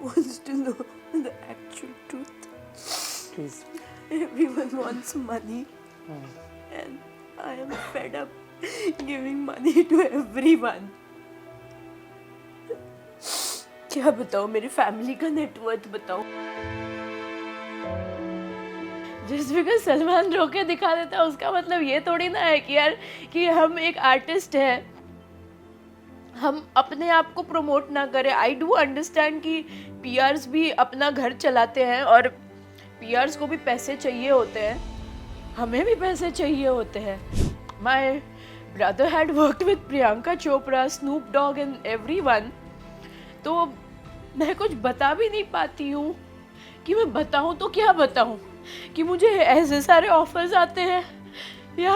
wants to know the actual truth. Please. Everyone wants money, and I am fed up giving money to everyone. क्या बताओ, मेरी family का net worth बताओ. Just because Salman रोके दिखा देता है उसका मतलब ये थोड़ी ना है कि यार कि हम एक आर्टिस्ट हैं, हम अपने आप को प्रमोट ना करें. आई डू अंडरस्टैंड कि पीआर्स भी अपना घर चलाते हैं और पीआर्स को भी पैसे चाहिए होते हैं, हमें भी पैसे चाहिए होते हैं. माई brother had worked with Priyanka Chopra, Snoop Dogg and everyone. तो मैं कुछ बता भी नहीं पाती हूँ कि मैं बताऊँ तो क्या बताऊँ, कि मुझे ऐसे सारे ऑफर्स आते हैं या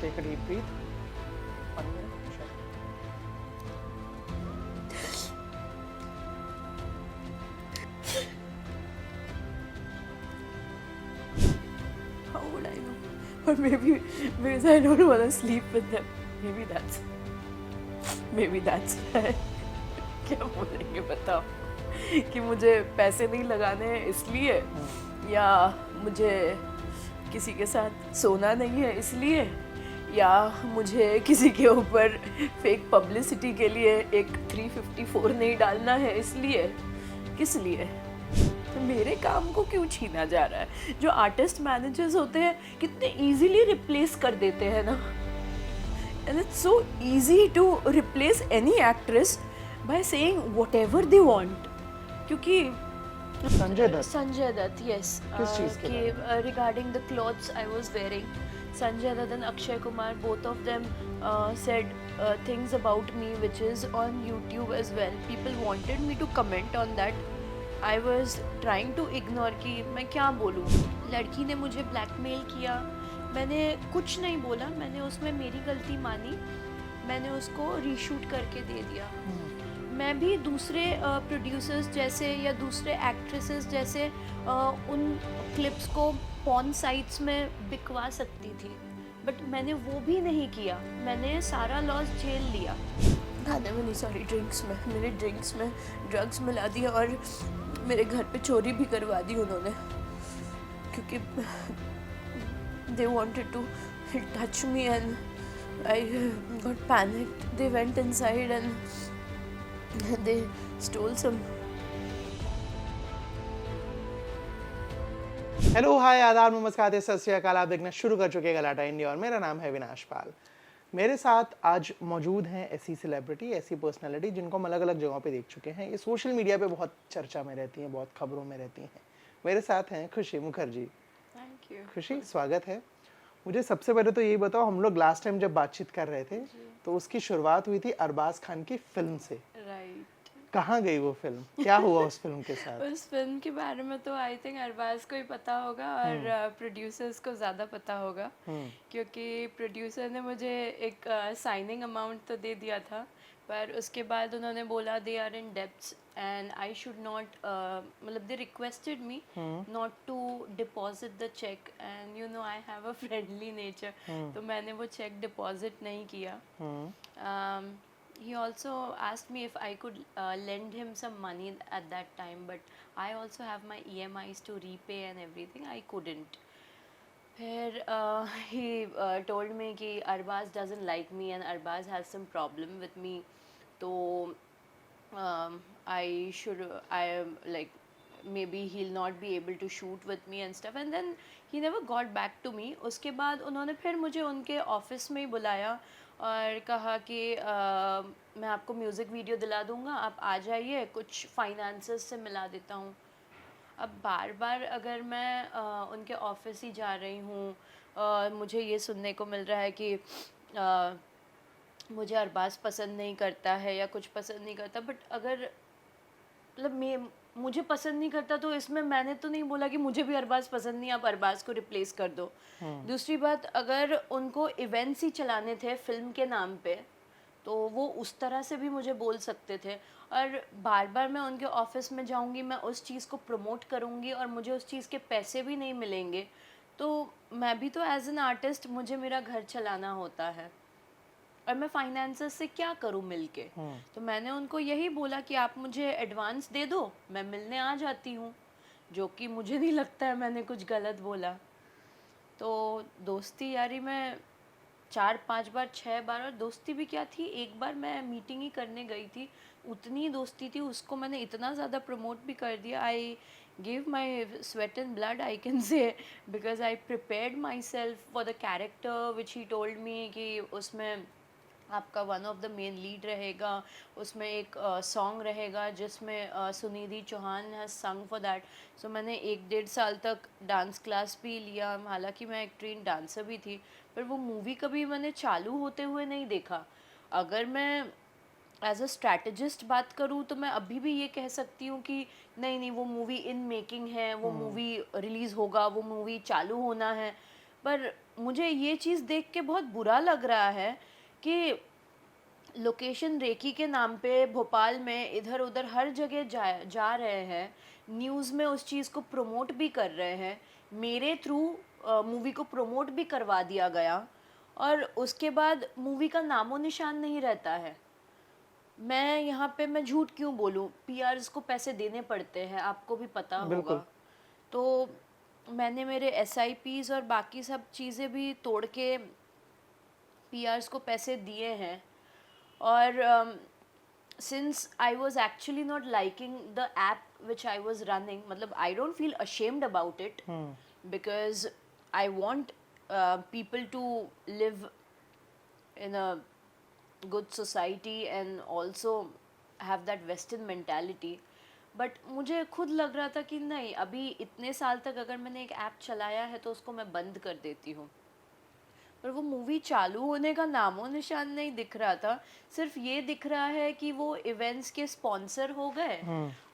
Take a deep breath. 1 minute. Sure. how would I know? Or maybe because I don't want to sleep with them. Maybe that's क्या बोलेंगे बताओ, कि मुझे पैसे नहीं लगाने हैं इसलिए, या मुझे किसी के साथ सोना नहीं है इसलिए, या मुझे किसी के ऊपर फेक पब्लिसिटी के लिए एक 354 नहीं डालना है इसलिए. किस लिए? तो मेरे काम को क्यों छीना जा रहा है? जो आर्टिस्ट मैनेजर्स होते हैं कितने इजीली रिप्लेस कर देते हैं ना. And it's so easy to replace any actress by saying whatever they want. क्योंकि संजय दत्त, yes. किस चीज़ के बारे में? Regarding the clothes I was wearing, Sanjay Dutt and Akshay Kumar, both of them said things about me which is on YouTube as well. People wanted me to comment on that. I was trying to ignore कि मैं क्या बोलूँ. लड़की ने मुझे blackmail किया, मैंने कुछ नहीं बोला, मैंने उसमें मेरी गलती मानी, मैंने उसको रीशूट करके दे दिया. मैं भी दूसरे प्रोड्यूसर्स जैसे या दूसरे एक्ट्रेसेस जैसे उन क्लिप्स को पॉर्न साइट्स में बिकवा सकती थी, बट मैंने वो भी नहीं किया. मैंने सारा लॉस झेल लिया. खाने में नहीं, सॉरी, ड्रिंक्स में. मेरे ड्रिंक्स में ड्रग्स मिला दिया और मेरे घर पे चोरी भी करवा दी उन्होंने, क्योंकि they wanted to touch me and I got panicked. They went inside and they stole some. Hello, hi, आदाब, नमस्कार, सत श्री अकाल. आप देखना शुरू कर चुके हैं गलाटा इंडिया और मेरा नाम है विनाश पाल. मेरे साथ आज मौजूद हैं ऐसी सेलिब्रिटी, ऐसी पर्सनालिटी जिनको हम अलग अलग जगहों पे देख चुके हैं. ये सोशल मीडिया पे बहुत चर्चा में रहती हैं, बहुत खबरों में रहती हैं. मेरे साथ हैं खुशी मुखर्जी. Thank you. खुशी, स्वागत है. मुझे सबसे पहले तो यही बताओ, हम लोग लास्ट टाइम जब बातचीत कर रहे थे तो उसकी शुरुआत हुई थी अरबाज खान की फिल्म से. राइट. कहाँ गई वो फिल्म? क्या हुआ उस फिल्म के साथ? उस फिल्म के बारे में तो आई थिंक अरबाज को ही पता होगा और प्रोड्यूसर्स को ज़्यादा पता होगा, क्योंकि प्रोड्यूसर ने मुझे एक साइनिंग अमाउंट तो दे दिया था, पर उसके बाद उन्होंने बोला they are in debts and I should not, मतलब they requested me not to deposit the cheque, and you know I have a friendly nature, तो मैंने वो चेक डिपॉजिट नहीं किया. He also asked me if I could lend him some money at that time, but I also have my EMIs to repay and everything. I couldn't. फिर he told me कि Arbaz doesn't like me and Arbaz has some problem with me, तो I am like maybe he'll not be able to shoot with me and stuff, and then he never got back to me. उसके बाद उन्होंने फिर मुझे उनके office में ही बुलाया और कहा कि मैं आपको म्यूज़िक वीडियो दिला दूँगा, आप आ जाइए, कुछ फाइनेंसेस से मिला देता हूँ. अब बार बार अगर मैं उनके ऑफिस ही जा रही हूँ, मुझे ये सुनने को मिल रहा है कि मुझे अरबाज पसंद नहीं करता है या कुछ पसंद नहीं करता, बट अगर मतलब मुझे पसंद नहीं करता तो इसमें मैंने तो नहीं बोला कि मुझे भी अरबाज पसंद नहीं, आप अरबाज को रिप्लेस कर दो. दूसरी बात, अगर उनको इवेंट्स ही चलाने थे फिल्म के नाम पे तो वो उस तरह से भी मुझे बोल सकते थे. और बार बार मैं उनके ऑफिस में जाऊंगी, मैं उस चीज़ को प्रमोट करूंगी और मुझे उस चीज़ के पैसे भी नहीं मिलेंगे, तो मैं भी तो एज एन आर्टिस्ट मुझे मेरा घर चलाना होता है. और मैं फाइनेंसर्स से क्या करूं मिलके। तो मैंने उनको यही बोला कि आप मुझे एडवांस दे दो, मैं मिलने आ जाती हूँ, जो कि मुझे नहीं लगता है मैंने कुछ गलत बोला। तो दोस्ती यारी में 4-5 बार 6 बार, और दोस्ती भी क्या थी, एक बार मैं मीटिंग ही करने गई थी, उतनी दोस्ती थी, उसको मैंने इतना ज़्यादा प्रमोट भी कर दिया। I give my sweat and blood, I can say, because I prepared my self for the character which he told me कि उसमें आपका one of the main lead रहेगा, उसमें एक सॉन्ग रहेगा जिसमें सुनिधि चौहान हैज़ संग फॉर दैट। सो मैंने 1-1.5 साल तक डांस क्लास भी लिया, हालांकि मैं एक ट्रेन डांसर भी थी, पर वो मूवी कभी मैंने चालू होते हुए नहीं देखा। अगर मैं एज अ स्ट्रैटेजिस्ट बात करूँ तो मैं अभी भी ये कह सकती हूँ कि नहीं नहीं, वो मूवी इन मेकिंग है, वो मूवी रिलीज़ होगा, वो मूवी चालू होना है। पर मुझे ये चीज़ देख के बहुत बुरा लग रहा है कि लोकेशन रेकी के नाम पे भोपाल में इधर उधर हर जगह जा रहे हैं, न्यूज़ में उस चीज़ को प्रमोट भी कर रहे हैं, मेरे थ्रू मूवी को प्रमोट भी करवा दिया गया, और उसके बाद मूवी का नामो निशान नहीं रहता है। मैं यहाँ पे मैं झूठ क्यों बोलूँ, पीआर्स को पैसे देने पड़ते हैं, आपको भी पता होगा। तो मैंने मेरे एसआईपीज़ और बाकी सब चीज़ें भी तोड़ के पीआर्स को पैसे दिए हैं। और since I was actually not liking the app which I was running, मतलब I don't feel ashamed about it, because I want people to live in a good society and also have that Western mentality. But मुझे खुद लग रहा था कि नहीं, अभी इतने साल तक अगर मैंने एक ऐप चलाया है तो उसको मैं बंद कर देती हूँ। पर वो मूवी चालू होने का नामो निशान नहीं दिख रहा था, सिर्फ ये दिख रहा है कि वो इवेंट्स के स्पॉन्सर हो गए,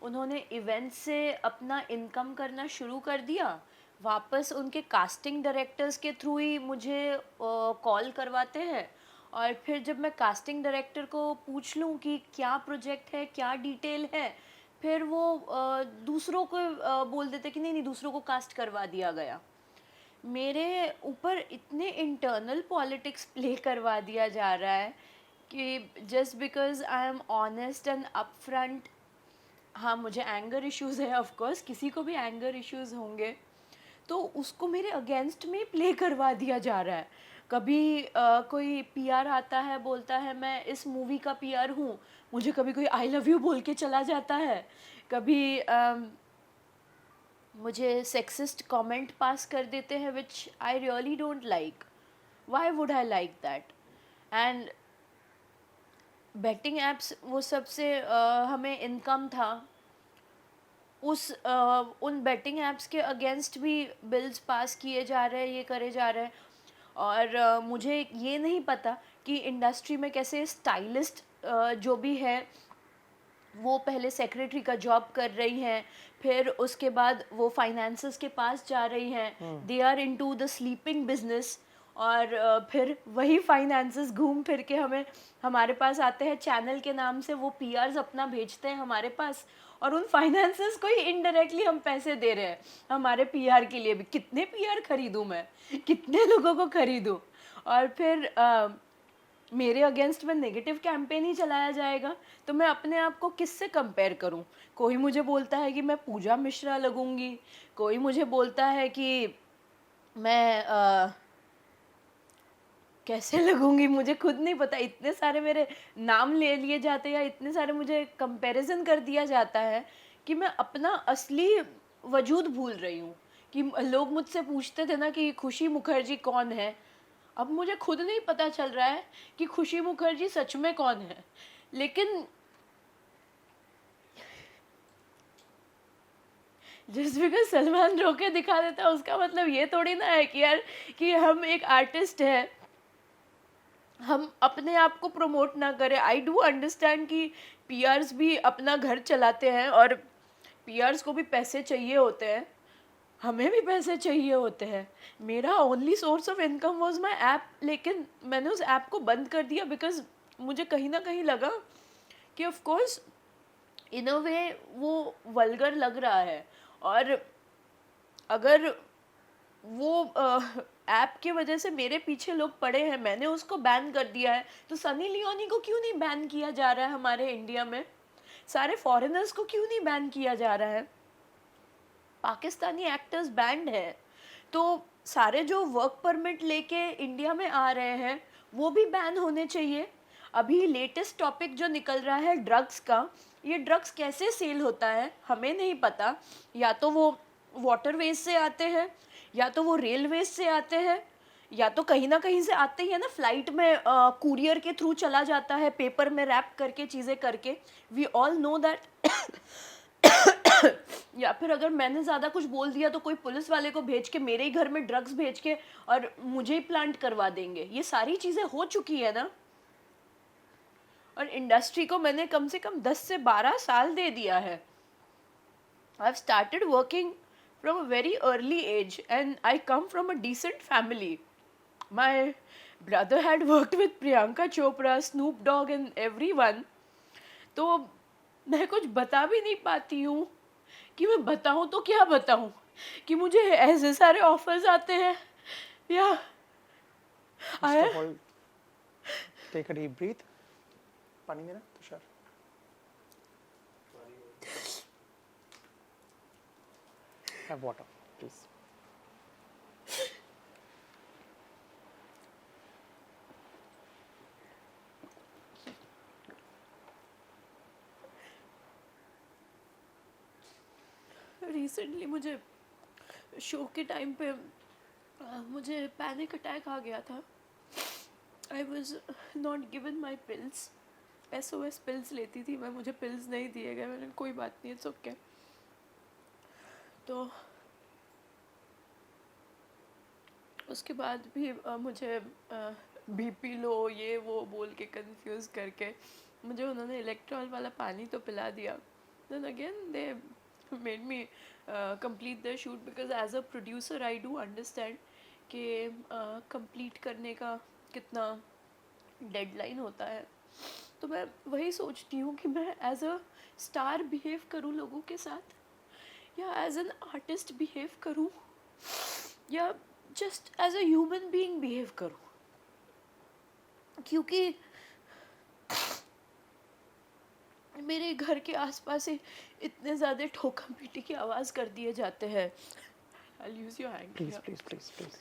उन्होंने इवेंट्स से अपना इनकम करना शुरू कर दिया, वापस उनके कास्टिंग डायरेक्टर्स के थ्रू ही मुझे कॉल करवाते हैं, और फिर जब मैं कास्टिंग डायरेक्टर को पूछ लूँ कि क्या प्रोजेक्ट है, क्या डिटेल है, फिर वो दूसरों को बोल देते कि नहीं नहीं, दूसरों को कास्ट करवा दिया गया। मेरे ऊपर इतने इंटरनल पॉलिटिक्स प्ले करवा दिया जा रहा है कि just because I M honest and upfront. हाँ, मुझे एंगर इश्यूज़ है, ऑफ कोर्स किसी को भी एंगर इश्यूज़ होंगे, तो उसको मेरे अगेंस्ट में प्ले करवा दिया जा रहा है। कभी कोई पीआर आता है, बोलता है मैं इस मूवी का पीआर हूँ, मुझे कभी कोई आई लव यू बोल के चला जाता है, कभी मुझे सेक्सिस्ट कमेंट पास कर देते हैं which I really don't like. Why would I like that? And betting apps वो सबसे हमें इनकम था, उन बेटिंग ऐप्स के अगेंस्ट भी बिल्स पास किए जा रहे हैं, ये करे जा रहे हैं। और मुझे ये नहीं पता कि इंडस्ट्री में कैसे स्टाइलिस्ट जो भी है वो पहले सेक्रेटरी का जॉब कर रही हैं, फिर उसके बाद वो फाइनेंसर्स के पास जा रही हैं, they are into the sleeping business, और फिर वही फाइनेंसर्स घूम फिर के हमारे पास आते हैं चैनल के नाम से, वो पीआर्स अपना भेजते हैं हमारे पास, और उन फाइनेंसर्स को ही इनडायरेक्टली हम पैसे दे रहे हैं हमारे पीआर के लिए भी। कितने पीआर खरीदूं मैं, कितने लोगों को खरीदूं, और फिर मेरे अगेंस्ट में नेगेटिव कैंपेन ही चलाया जाएगा, तो मैं अपने आप को किससे कंपेयर करूं? कोई मुझे बोलता है कि मैं पूजा मिश्रा लगूंगी, कोई मुझे बोलता है कि मैं कैसे लगूंगी, मुझे खुद नहीं पता। इतने सारे मेरे नाम ले लिए जाते हैं, या इतने सारे मुझे कंपैरिजन कर दिया जाता है कि मैं अपना असली वजूद भूल रही हूँ। कि लोग मुझसे पूछते थे ना कि खुशी मुखर्जी कौन है, अब मुझे खुद नहीं पता चल रहा है कि खुशी मुखर्जी सच में कौन है। लेकिन जिस बिकॉज सलमान रोके दिखा देता है उसका मतलब ये थोड़ी ना है कि यार कि हम एक आर्टिस्ट है, हम अपने आप को प्रमोट ना करें। आई डू अंडरस्टैंड कि पीआर्स भी अपना घर चलाते हैं और पीआर्स को भी पैसे चाहिए होते हैं, हमें भी पैसे चाहिए होते हैं। मेरा only source of income was my app, लेकिन मैंने उस ऐप को बंद कर दिया बिकॉज मुझे कहीं ना कहीं लगा कि ऑफ कोर्स इन अ वे वो वल्गर लग रहा है, और अगर वो ऐप की वजह से मेरे पीछे लोग पड़े हैं, मैंने उसको बैन कर दिया है, तो सनी लियोनी को क्यों नहीं बैन किया जा रहा है हमारे इंडिया में? सारे फॉरेनर्स को क्यों नहीं बैन किया जा रहा है? पाकिस्तानी एक्टर्स बैंड है, तो सारे जो वर्क परमिट लेके इंडिया में आ रहे हैं वो भी बैन होने चाहिए। अभी लेटेस्ट टॉपिक जो निकल रहा है ड्रग्स का, ये ड्रग्स कैसे सेल होता है हमें नहीं पता। या तो वो वाटरवेज से आते हैं, या तो वो रेलवेज से आते हैं, या तो कहीं ना कहीं से आते ही है ना, फ्लाइट में कुरियर के थ्रू चला जाता है, पेपर में रैप करके चीज़ें करके। We all know that. या फिर अगर मैंने ज़्यादा कुछ बोल दिया तो कोई पुलिस वाले को भेज के मेरे ही घर में ड्रग्स भेज के और मुझे ही प्लांट करवा देंगे। ये सारी चीज़ें हो चुकी है ना। और इंडस्ट्री को मैंने कम से कम 10 से 12 साल दे दिया है। I have started working from a very early age and I come from a decent family. My brother had worked with Priyanka Chopra, Snoop Dogg and everyone. तो मैं कुछ बता भी नहीं पाती हूँ कि मैं बताऊँ तो क्या बताऊँ, कि मुझे ऐसे सारे ऑफर्स आते हैं या टेक अ डीप ब्रीथ। पानी मेरा Tushar. Have water please. Recently मुझे शो के टाइम पे मुझे पैनिक अटैक आ गया था। I was not given my pills. SOS pills लेती थी मैं, मुझे पिल्स नहीं दिए गए। मैंने कोई बात नहीं, इट्स ओके। तो उसके बाद भी मुझे BP लो ये वो बोल के कंफ्यूज करके मुझे उन्होंने इलेक्ट्रॉल वाला पानी तो पिला दिया। Then again they made me complete the shoot, because as a producer I do understand कि कंप्लीट करने का कितना डेडलाइन होता है। तो मैं वही सोचती हूँ कि मैं एज अ स्टार बिहेव करूँ लोगों के साथ, या एज एन आर्टिस्ट बिहेव करूँ, या just as a human being behave करूँ। क्योंकि मेरे घर के आसपास ही इतने ज़्यादा ठोका पीटी की आवाज़ कर दिए जाते हैं। I'll use your hand. Please Yeah. Please please please.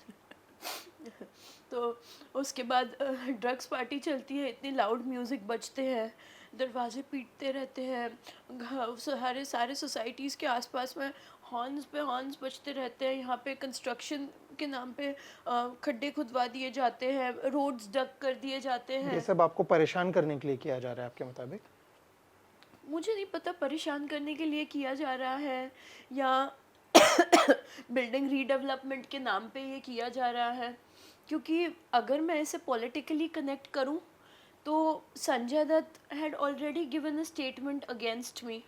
तो उसके बाद ड्रग्स पार्टी चलती है, इतनी लाउड म्यूज़िक बजते हैं, दरवाजे पीटते रहते हैं, सारे सोसाइटीज़ के आसपास में हॉर्न्स पे हॉर्न्स बजते रहते हैं। यहाँ पे कंस्ट्रक्शन के नाम पे खड्डे खुदवा दिए जाते हैं, रोड्स डग कर दिए जाते हैं। ये सब आपको परेशान करने के लिए किया जा रहा है आपके मुताबिक? मुझे नहीं पता परेशान करने के लिए किया जा रहा है या बिल्डिंग रीडेवलपमेंट के नाम पे ये किया जा रहा है। क्योंकि अगर मैं इसे पॉलिटिकली कनेक्ट करूं तो Sanjay Dutt had already given a statement against me.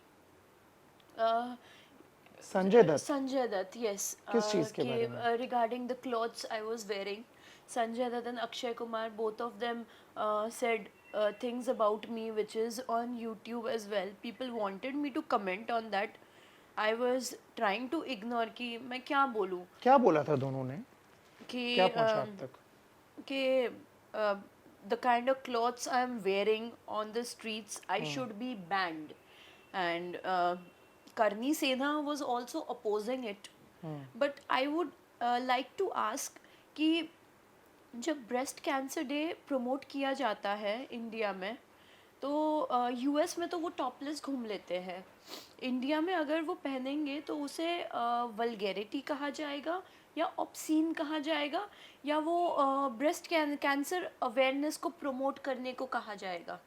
Sanjay Dutt? Sanjay Dutt, yes. किस चीज़ के बारे में? Regarding the clothes I was wearing, Sanjay Dutt and Akshay Kumar, both of them said things about me which is on YouTube as well. People wanted me to comment on that. I was trying to ignore कि मैं क्या बोलूँ, क्या बोला था दोनों ने? कि क्या पहुंचा आप तक? कि the kind of clothes I am wearing on the streets, I should be banned. And Karni Sena was also opposing it. But I would like to ask कि जब ब्रेस्ट कैंसर डे प्रमोट किया जाता है India में, तो US में तो वो टॉपलेस घूम लेते हैं। इंडिया में अगर वो पहनेंगे तो उसे वल्गैरिटी कहा जाएगा या ऑब्सीन कहा जाएगा, या वो ब्रेस्ट कैंसर अवेयरनेस को प्रमोट करने को कहा जाएगा।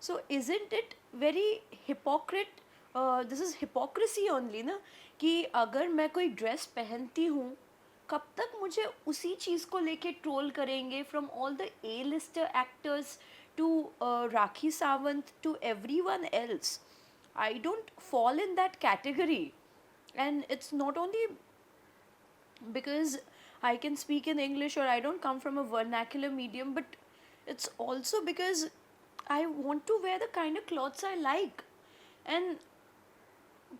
So isn't it very hypocrite? This is hypocrisy only ना, कि अगर मैं कोई ड्रेस पहनती हूँ, कब तक मुझे उसी चीज़ को लेके ट्रोल करेंगे, from all the A-lister actors to Rakhi Sawant to everyone else. I don't fall in that category, and it's not only because I can speak in English or I don't come from a vernacular medium, but it's also because I want to wear the kind of clothes I like. And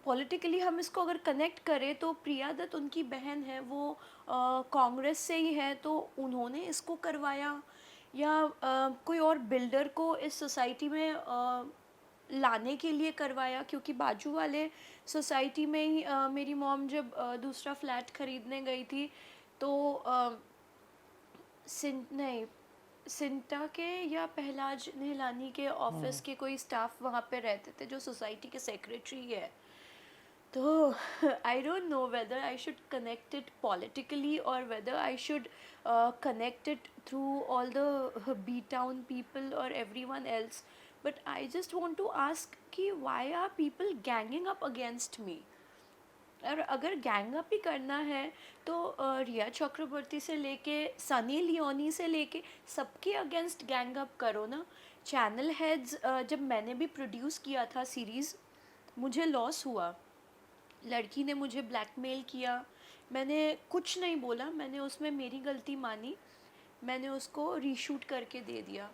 politically हम इसको अगर connect करें तो प्रिया दत्त उनकी बहन है, वो कांग्रेस से ही है तो उन्होंने इसको करवाया, या कोई और बिल्डर को इस सोसाइटी में लाने के लिए करवाया, क्योंकि बाजू वाले सोसाइटी में ही मेरी मॉम जब दूसरा फ्लैट खरीदने गई थी तो नहीं, सिंटा के या पहलाज नीलानी के ऑफिस के कोई स्टाफ वहाँ पे रहते थे जो सोसाइटी के सेक्रेटरी है। तो I don't know whether I should connect it politically और whether I should connect it through all the B town people और everyone else, but I just want to ask कि why are people ganging up against me. और अगर gang up ही करना है तो रिया चक्रवर्ती से लेके सनी लियोनी से लेके सबके अगेंस्ट गैंग अप करो ना। चैनल हेड्स, जब मैंने भी प्रोड्यूस किया था सीरीज़, मुझे लॉस हुआ, लड़की ने मुझे ब्लैकमेल किया, मैंने कुछ नहीं बोला, मैंने उसमें मेरी गलती मानी, मैंने उसको रीशूट करके दे दिया।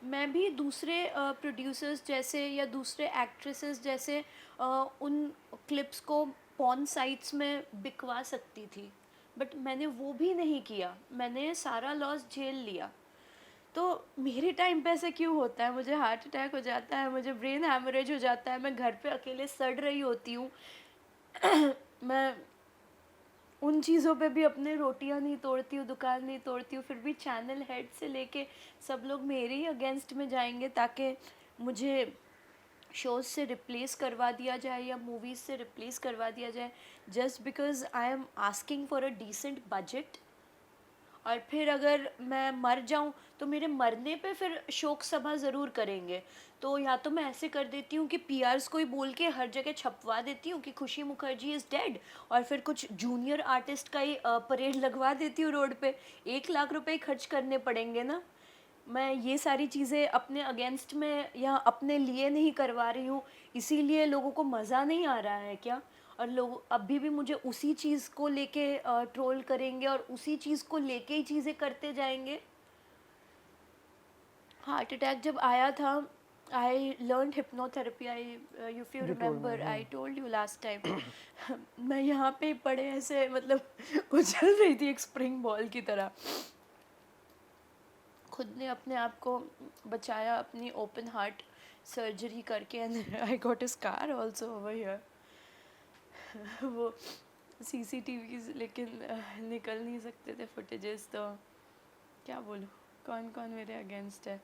मैं भी दूसरे प्रोड्यूसर्स जैसे या दूसरे एक्ट्रेसेस जैसे उन क्लिप्स को पॉर्न साइट्स में बिकवा सकती थी, बट मैंने वो भी नहीं किया, मैंने सारा लॉस झेल लिया। तो मेरे टाइम पे ऐसे क्यों होता है? मुझे हार्ट अटैक हो जाता है, मुझे ब्रेन हैमरेज हो जाता है, मैं घर पे अकेले सड़ रही होती हूँ। मैं उन चीज़ों पे भी अपने रोटियां नहीं तोड़ती हूँ, दुकान नहीं तोड़ती हूँ, फिर भी चैनल हेड से लेके सब लोग मेरे ही अगेंस्ट में जाएंगे ताकि मुझे शोज़ से रिप्लेस करवा दिया जाए या मूवीज़ से रिप्लेस करवा दिया जाए, just because I am asking for a decent budget. और फिर अगर मैं मर जाऊं तो मेरे मरने पे फिर शोक सभा ज़रूर करेंगे। तो या तो मैं ऐसे कर देती हूँ कि पीआर्स को ही बोल के हर जगह छपवा देती हूँ कि खुशी मुखर्जी इज़ डेड, और फिर कुछ जूनियर आर्टिस्ट का ही परेड लगवा देती हूँ रोड पे। 1 लाख रुपए खर्च करने पड़ेंगे ना। मैं ये सारी चीज़ें अपने अगेंस्ट में या अपने लिए नहीं करवा रही हूँ, इसीलिए लोगों को मज़ा नहीं आ रहा है क्या? और लोग अभी भी मुझे उसी चीज़ को लेके ट्रोल करेंगे और उसी चीज़ को लेके ही चीज़ें करते जाएंगे। हार्ट अटैक जब आया था, I learn hypnotherapy, I if you You told me, remember I told you last time. मैं यहाँ पे पड़े ऐसे मतलब उछल रही थी एक स्प्रिंग बॉल की तरह। खुद ने अपने आप को बचाया अपनी ओपन हार्ट सर्जरी करके, and I got a scar also over here. वो सीसीटीवीज लेकिन निकल नहीं सकते थे फुटेजेस, तो क्या बोलूँ, कौन कौन मेरे अगेंस्ट है?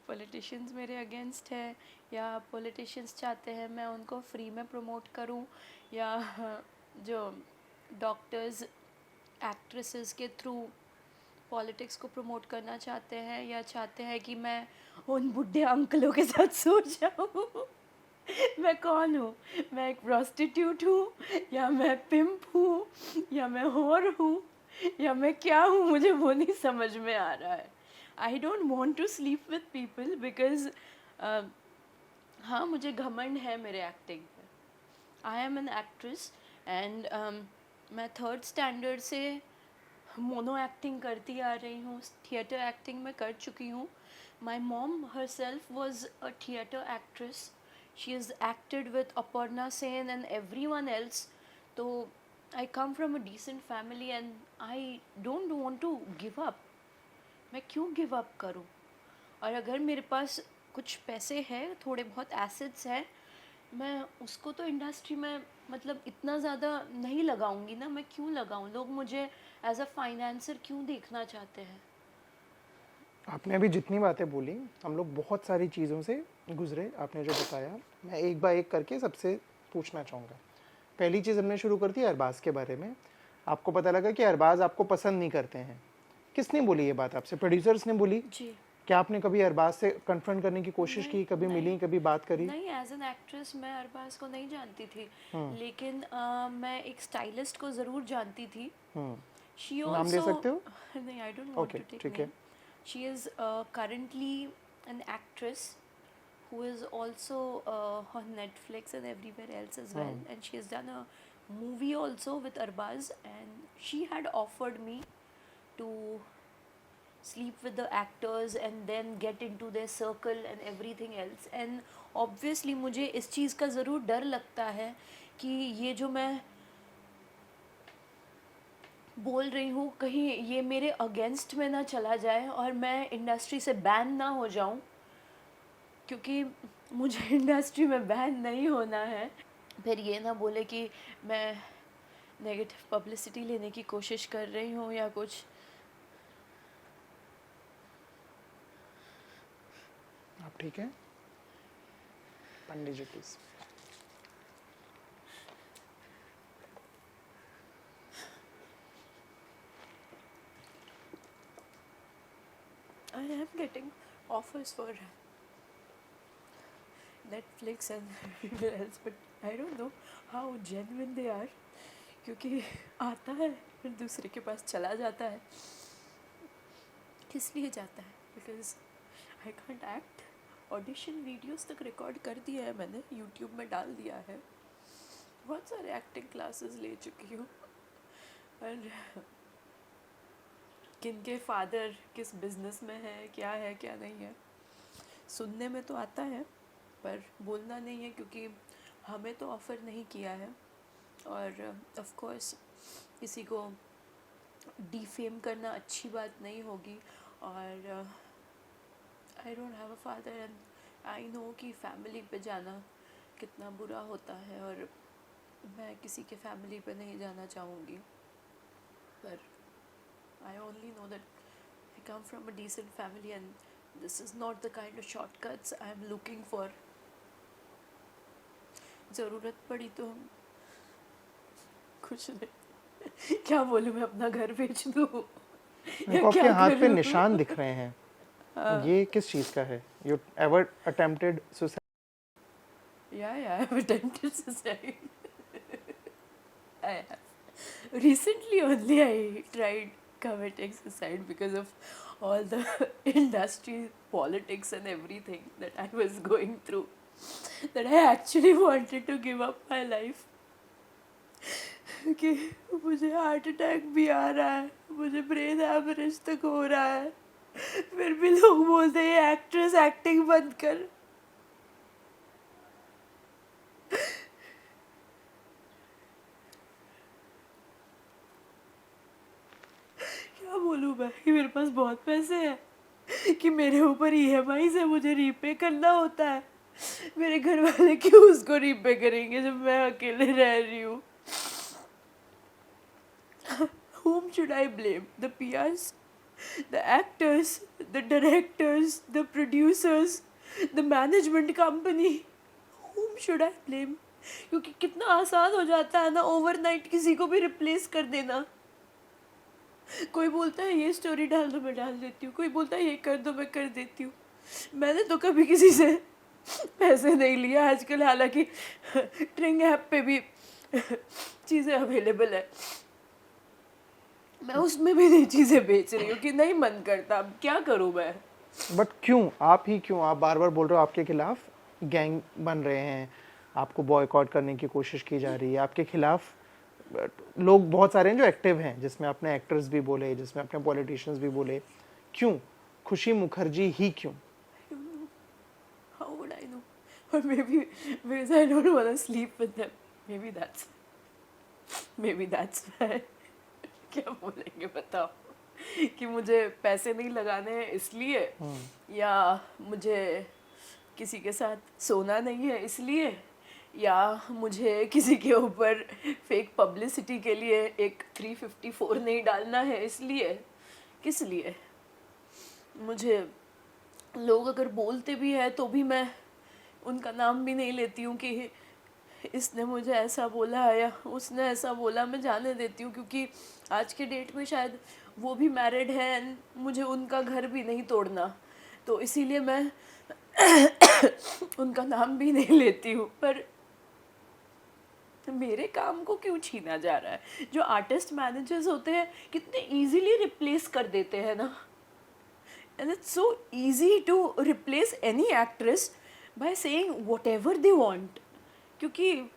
पॉलिटिशियंस मेरे अगेंस्ट है, या पॉलिटिशियंस चाहते हैं मैं उनको फ्री में प्रमोट करूं, या जो डॉक्टर्स एक्ट्रेसेस के थ्रू पॉलिटिक्स को प्रमोट करना चाहते हैं, या चाहते हैं कि मैं उन बुढ़े अंकलों के साथ सो जाऊं। मैं कौन हूँ? मैं एक प्रोस्टिट्यूट हूँ, या मैं पिम्प हूँ, या मैं होर हूँ, या मैं क्या हूँ? मुझे वो नहीं समझ में आ रहा है। I don't want to sleep with people because हाँ, मुझे घमंड है मेरे एक्टिंग पे। I am an actress and मैं 3rd स्टैंडर्ड से मोनो एक्टिंग करती आ रही हूँ, थिएटर एक्टिंग में कर चुकी हूँ। My mom her self was a theatre actress, she has acted with Aparna Sen and everyone else. So I come from a decent family and I don't want to give up. मैं क्यों give up करूं? और अगर मेरे पास कुछ पैसे हैं, थोड़े बहुत एसेट्स हैं, मैं उसको तो इंडस्ट्री में मतलब इतना ज़्यादा नहीं लगाऊंगी ना। मैं क्यों लगाऊं? लोग मुझे एज अ फाइनेंसर क्यों देखना चाहते हैं? आपने अभी जितनी बातें बोली, हम लोग बहुत सारी चीज़ों से गुजरे। आपने जो बताया, मैं एक बार एक करके सबसे पूछना चाहूँगा। पहली चीज़ हमने शुरू कर दी अरबाज़ के बारे में। आपको पता लगा कि अरबाज़ आपको पसंद नहीं करते हैं। किसने बोली ये बात आपसे? प्रोड्यूसर्स ने बोली? जी क्या आपने कभी अरबाज़ से कन्फ्रंट करने की कोशिश की? कभी मिली, कभी बात करी? नहीं, एज एन एक्ट्रेस मैं अरबाज को नहीं जानती थी, लेकिन मैं एक स्टाइलिस्ट को ज़रूर जानती थी। शी नाम ले सकते हो? नहीं, I don't want okay, to take ठीक है। Name. She is currently an actress who is also on Netflix and everywhere else as well, and she has done a movie also with Arbaz, and she had offered me to sleep with the actors and then get into their circle and everything else. And obviously मुझे इस चीज़ का ज़रूर डर लगता है कि ये जो मैं बोल रही हूँ कहीं ये मेरे अगेंस्ट में ना चला जाए और मैं इंडस्ट्री से बैन ना हो जाऊँ, क्योंकि मुझे इंडस्ट्री में बैन नहीं होना है। फिर ये ना बोले कि मैं नेगेटिव पब्लिसिटी लेने की कोशिश कर रही हूँ या कुछ। आप ठीक हैं? पंडित जी please. I am getting offers for Netflix and everywhere else, but I don't know how genuine they are. क्योंकि आता है फिर दूसरे के पास चला जाता है। किस लिए जाता है? Because I can't act. Audition videos तक रिकॉर्ड कर दिया है मैंने, यूट्यूब में डाल दिया है, बहुत सारे एक्टिंग क्लासेस ले चुकी हूँ। और किनके फादर किस बिजनेस में है क्या नहीं है, सुनने में तो आता है पर बोलना नहीं है, क्योंकि हमें तो ऑफ़र नहीं किया है। और ऑफ कोर्स किसी को डिफेम करना अच्छी बात नहीं होगी। और I don't have a father and I know कि फैमिली पे जाना कितना बुरा होता है, और मैं किसी के फैमिली पे नहीं जाना चाहूँगी। पर I only know that I come from a decent family and this is not the kind of shortcuts I am looking for. ज़रूरत पड़ी तो हम कुछ नहीं क्या बोलूँ, मैं अपना घर बेच दूँ मेरे या को आपके क्या हाथ पे करूँ? निशान दिख रहे हैं, ये किस चीज का है? You ever attempted suicide? Yeah, I've attempted suicide. I have. Recently only I tried committing suicide because of all the industry politics and everything that I was going through, that I actually wanted to give up my life. कि मुझे heart attack भी आ रहा है, मुझे brain haemorrhage तक हो रहा है, फिर भी लोग बोलते हैं एक्ट्रेस एक्टिंग बंद कर। क्या बोलूँ मैं कि मेरे पास बहुत पैसे हैं, कि मेरे ऊपर ईएमआई से मुझे रीपे करना होता है। मेरे घर वाले क्यों उसको रीपे करेंगे जब मैं अकेले रह रही हूँ? Whom should I blame? The PRs, the actors, the directors, the producers, the management company? Whom should I blame? क्योंकि कितना आसान हो जाता है ना ओवरनाइट किसी को भी रिप्लेस कर देना। कोई बोलता है ये स्टोरी डाल दो, मैं डाल देती हूँ, कोई बोलता है ये कर दो, मैं कर देती हूँ। मैंने तो कभी किसी से पैसे नहीं लिए आजकल, हालांकि ट्रिंग ऐप पे भी चीज़ें अवेलेबल है, मैं उसमें भी नहीं चीज़ें बेच रही हूँ कि नहीं मन करता, अब क्या करूँ मैं? बट क्यों आप ही क्यों आप बार बार बोल रहे हो आपके खिलाफ गैंग बन रहे हैं, आपको बॉयकॉट करने की कोशिश की जा रही है, आपके खिलाफ लोग बहुत सारे हैं जो एक्टिव हैं, जिसमें अपने एक्टर्स भी बोले, जिसमें अपने पॉलिटिशियंस भी बोले, क्यों खुशी मुखर्जी ही क्यों? How would I know? Or maybe because I don't want to sleep with them. Maybe that's why. क्या बोलेंगे बताओ? कि मुझे पैसे नहीं लगाने हैं इसलिए, या मुझे किसी के साथ सोना नहीं है इसलिए, या मुझे किसी के ऊपर फेक पब्लिसिटी के लिए एक 354 नहीं डालना है इसलिए? किस लिए? मुझे लोग अगर बोलते भी है तो भी मैं उनका नाम भी नहीं लेती हूँ कि इसने मुझे ऐसा बोला या उसने ऐसा बोला, मैं जाने देती हूँ, क्योंकि आज के डेट में शायद वो भी मैरिड है एंड मुझे उनका घर भी नहीं तोड़ना, तो इसीलिए मैं उनका नाम भी नहीं लेती हूँ। पर मेरे काम को क्यों छीना जा रहा है? जो आर्टिस्ट मैनेजर्स होते हैं कितने इजीली रिप्लेस कर देते हैं ना, and it's so easy to replace any actress by saying whatever they want, क्योंकि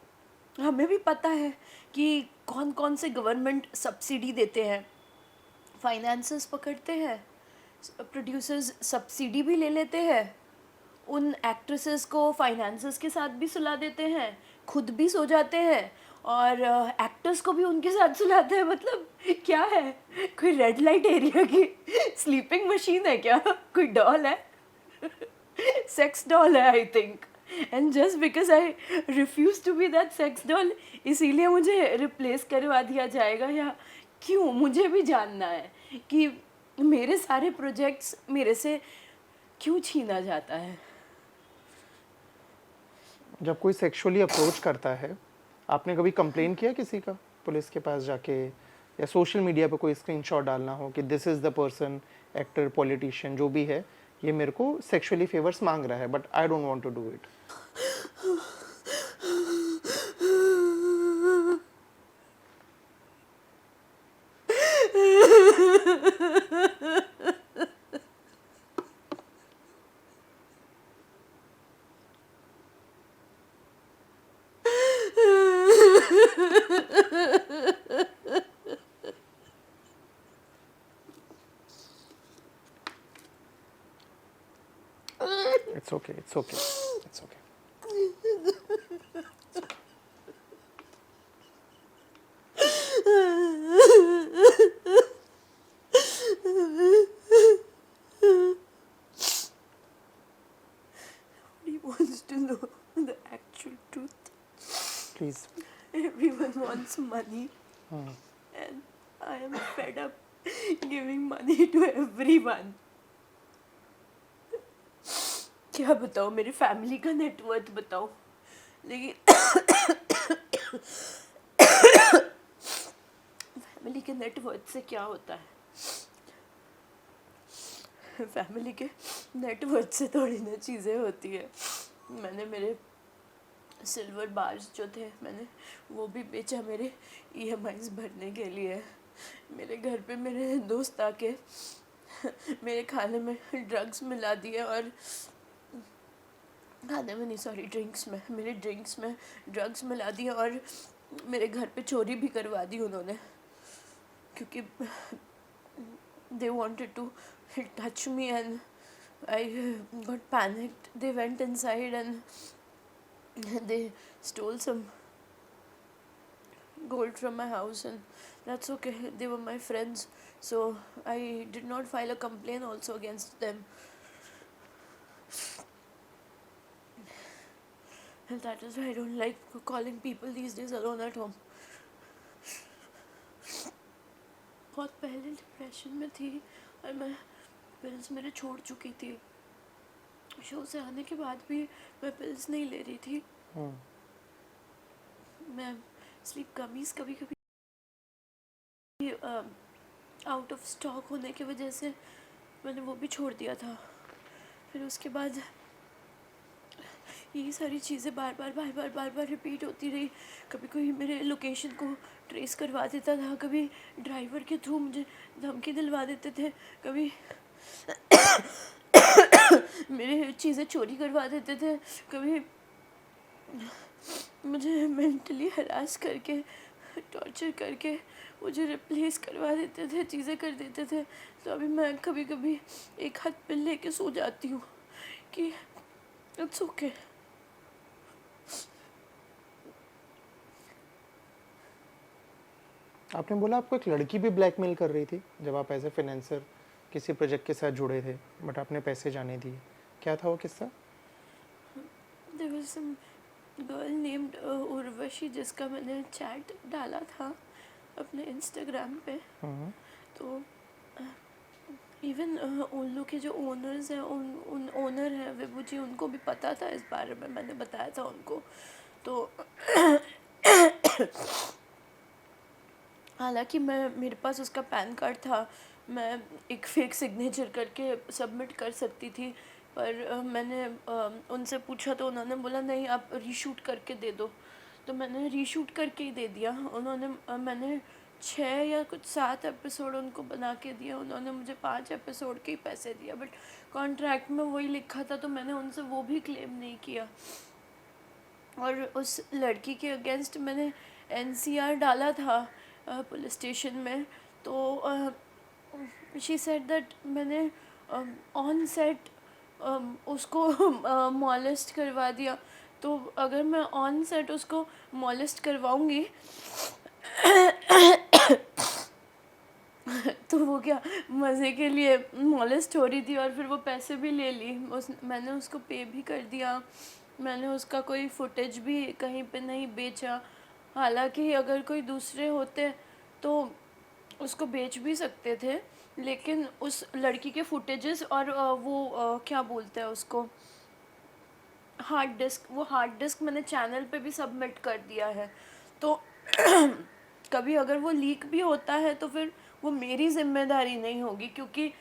हमें भी पता है कि कौन कौन से गवर्नमेंट सब्सिडी देते हैं, फाइनेंसेस पकड़ते हैं, प्रोड्यूसर्स सब्सिडी भी ले लेते हैं, उन एक्ट्रेसेस को फाइनेंसेस के साथ भी सुला देते हैं, खुद भी सो जाते हैं, और एक्टर्स को भी उनके साथ सुलाते हैं। मतलब क्या है, कोई रेड लाइट एरिया की स्लीपिंग मशीन है क्या, कोई डॉल है? सेक्स डॉल है I think, and just because I refuse to be that sex doll, इसीलिए मुझे रिप्लेस करवा दिया जाएगा? या क्यों, मुझे भी जानना है कि मेरे सारे प्रोजेक्ट्स मेरे से क्यों छीना जाता है। जब कोई सेक्सुअली अप्रोच करता है, आपने कभी कंप्लेन किया किसी का पुलिस के पास जाके, या सोशल मीडिया पे कोई स्क्रीनशॉट डालना हो कि this is the person, actor, politician, जो भी है, ये मेरे को सेक्सुअली फेवर्स मांग रहा है but I don't want to do it? It's okay, it's okay, it's okay. He wants to know the actual truth. Please. Everyone wants money, and I am fed up giving money to everyone. क्या बताओ, मेरी family का net worth बताओ, लेकिन family के net worth से क्या होता है? फैमिली के नेटवर्थ से थोड़ी ना चीज़ें होती है। मैंने मेरे सिल्वर बार्स जो थे, मैंने वो भी बेचा मेरे EMIs भरने के लिए। मेरे घर पे मेरे दोस्त आके मेरे खाने में ड्रग्स मिला दिए, और खाने में नहीं, सॉरी, ड्रिंक्स में, मेरे ड्रिंक्स में ड्रग्स मिला दिए, और मेरे घर पे चोरी भी करवा दी उन्होंने, क्योंकि they wanted to touch me and I got panicked. They went inside and they stole some gold from my house, and that's okay, they were my friends, so I did not file a complaint also against them. And that is why I don't like calling people these days alone at home. बहुत पहले depression में थी, और मैं pills मेरे छोड़ चुकी थी। शो से आने के बाद भी मैं पिल्स नहीं ले रही थी। मैं स्लीप कमीज कभी कभी आउट ऑफ स्टॉक होने की वजह से मैंने वो भी छोड़ दिया था। फिर उसके बाद यही सारी चीज़ें बार बार रिपीट होती रही। कभी कोई मेरे लोकेशन को ट्रेस करवा देता था, कभी ड्राइवर के थ्रू मुझे धमकी दिलवा देते थे, कभी मेरे चीज़ें चोरी करवा देते थे, कभी मुझे मेंटली हरास करके, टॉर्चर करके मुझे रिप्लेस करवा देते थे, चीज़ें कर देते थे। तो अभी मैं कभी कभी एक हाथ पे लेके सो जाती हूँ कि इट्स ओके। आपने बोला आपको एक लड़की भी ब्लैकमेल कर रही थी जब आप एज ए फाइनेंसर किसी प्रोजेक्ट के साथ जुड़े थे, बट आपने पैसे जाने दिए। क्या था वो किस्सा? There was some girl named Urvashi, जिसका मैंने चैट डाला था अपने इंस्टाग्राम पे। तो इवन उन लोग के जो ओनर्स हैं, उन ओनर हैं विभू जी, उनको भी पता था इस बारे में, मैंने बताया था उनको। तो हालांकि मेरे पास उसका पैन कार्ड था, मैं एक फेक सिग्नेचर करके सबमिट कर सकती थी, पर मैंने उनसे पूछा तो उन्होंने बोला नहीं, आप रीशूट करके दे दो। तो मैंने रीशूट करके ही दे दिया। उन्होंने मैंने 6 या कुछ 7 एपिसोड उनको बना के दिया, उन्होंने मुझे 5 एपिसोड के ही पैसे दिया, बट कॉन्ट्रैक्ट में वही लिखा था, तो मैंने उनसे वो भी क्लेम नहीं किया। और उस लड़की के अगेंस्ट मैंने NCR डाला था पुलिस स्टेशन में। तो शी सेड दैट मैंने ऑन सेट उसको मॉलेस्ट करवा दिया। तो अगर मैं ऑन सेट उसको मॉलेस्ट करवाऊंगी तो वो क्या मज़े के लिए मॉलेस्ट हो रही थी, और फिर वो पैसे भी ले ली, मैंने उसको पे भी कर दिया, मैंने उसका कोई फुटेज भी कहीं पे नहीं बेचा। हालांकि अगर कोई दूसरे होते तो उसको बेच भी सकते थे, लेकिन उस लड़की के फुटेजेस और क्या बोलते हैं उसको, हार्ड डिस्क मैंने चैनल पे भी सबमिट कर दिया है। तो कभी अगर वो लीक भी होता है तो फिर वो मेरी जिम्मेदारी नहीं होगी, क्योंकि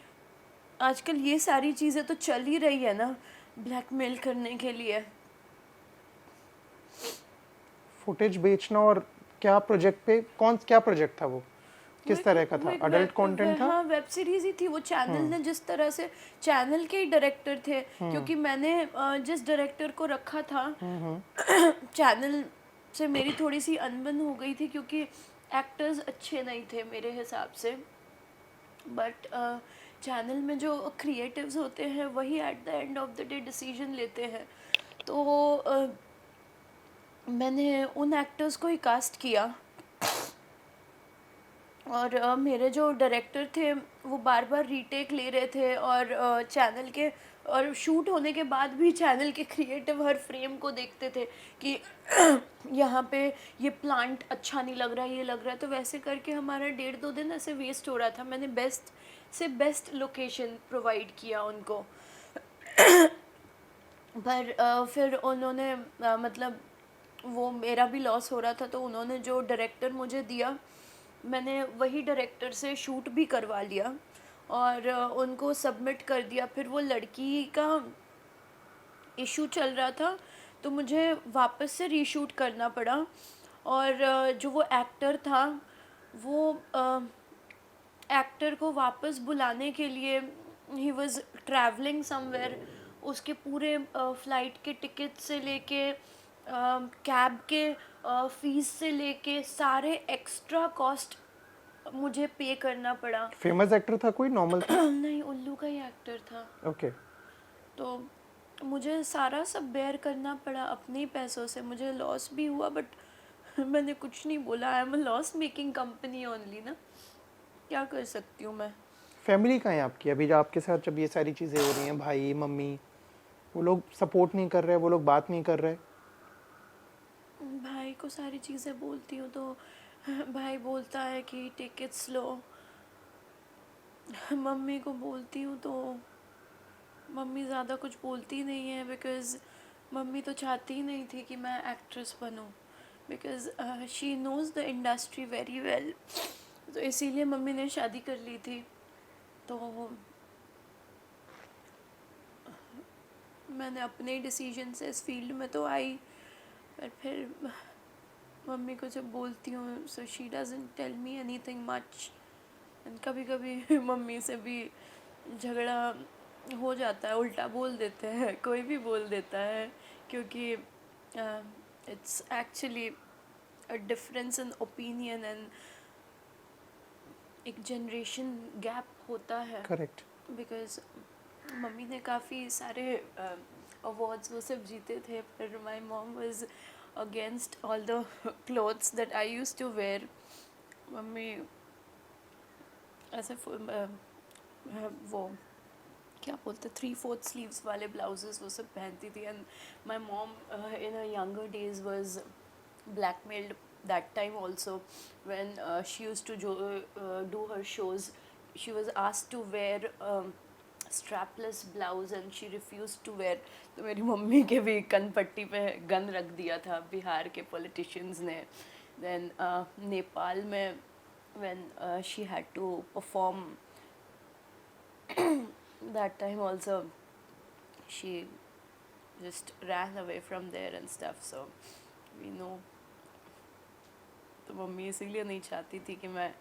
आजकल ये सारी चीज़ें तो चल ही रही है ना ब्लैकमेल करने के लिए। फुटेज बेचना, और क्या प्रोजेक्ट पे, क्या प्रोजेक्ट था वो, किस तरह का था? वो एक अडल्ट कंटेंट था? हाँ, वेब सीरीज ही थी वो। चैनल ने जिस तरह से, चैनल के ही डायरेक्टर थे, क्योंकि मैंने जिस डायरेक्टर को रखा था चैनल से मेरी थोड़ी सी अनबन हो गई थी, क्योंकि एक्टर्स अच्छे नहीं थे मेरे हिसाब से। बट चैनल में जो क्रिएटिव्स होते हैं वही at the end of the day decision लेते हैं। तो मैंने उन एक्टर्स को ही कास्ट किया, और मेरे जो डायरेक्टर थे वो बार बार रीटेक ले रहे थे, और चैनल के, और शूट होने के बाद भी चैनल के क्रिएटिव हर फ्रेम को देखते थे कि यहाँ पे ये प्लांट अच्छा नहीं लग रहा है, ये लग रहा है। तो वैसे करके हमारा 1.5-2 दिन ऐसे वेस्ट हो रहा था। मैंने बेस्ट से बेस्ट लोकेशन प्रोवाइड किया उनको। पर फिर उन्होंने मतलब वो मेरा भी लॉस हो रहा था, तो उन्होंने जो डायरेक्टर मुझे दिया मैंने वही डायरेक्टर से शूट भी करवा लिया और उनको सबमिट कर दिया। फिर वो लड़की का इशू चल रहा था तो मुझे वापस से रीशूट करना पड़ा, और जो वो एक्टर था वो एक्टर को वापस बुलाने के लिए ही वाज ट्रैवलिंग समवेयर, उसके पूरे फ़्लाइट के टिकट से लेके कैब के फ़ीस से लेके सारे एक्स्ट्रा कॉस्ट मुझे पे करना पड़ा। फेमस एक्टर था कोई, नॉर्मल था? नहीं, उल्लू का ही एक्टर था। ओके। तो मुझे सारा सब बेयर करना पड़ा अपने ही पैसों से। मुझे लॉस भी हुआ बट मैंने कुछ नहीं बोला। आई am a loss making company only ना, क्या कर सकती हूँ मैं। फैमिली कहाँ है आपकी अभी, जो आपके साथ जब ये सारी चीज़ें हो रही हैं, भाई मम्मी, वो लोग सपोर्ट नहीं कर रहे, वो लोग बात नहीं कर रहे? भाई को सारी चीज़ें बोलती हूँ तो भाई बोलता है कि टेक इट स्लो। मम्मी को बोलती हूँ तो मम्मी ज़्यादा कुछ बोलती नहीं है, बिकॉज़ मम्मी तो चाहती ही नहीं थी कि मैं एक्ट्रेस बनूँ, because she knows the industry very well. तो इसीलिए मम्मी ने शादी कर ली थी। तो मैंने अपने डिसीजन से इस फील्ड में तो आई, पर फिर मम्मी को जब बोलती हूँ so she doesn't tell me anything much. And कभी कभी मम्मी से भी झगड़ा हो जाता है, उल्टा बोल देते हैं, कोई भी बोल देता है, क्योंकि it's actually a difference in opinion and एक जनरेशन गैप होता है। करेक्ट। बिकॉज मम्मी ने काफ़ी सारे अवार्ड्स वो सब जीते थे, पर my mom was against all the clothes that I used to wear. Mummy ऐसे वो क्या बोलते 3/4 स्लीव्स वाले ब्लाउजेस वो सब पहनती थी। And my mom in a younger days was blackmailed that time also when she used to do her shows. She was asked to wear strapless blouse and she refused to wear. तो मेरी mummy के भी कनपट्टी पे gun रख दिया था बिहार के politicians ने। Then नेपाल में when she had to perform that time also, she just ran away from there and stuff, so we know. तो मम्मी इसीलिए नहीं चाहती थी कि मैं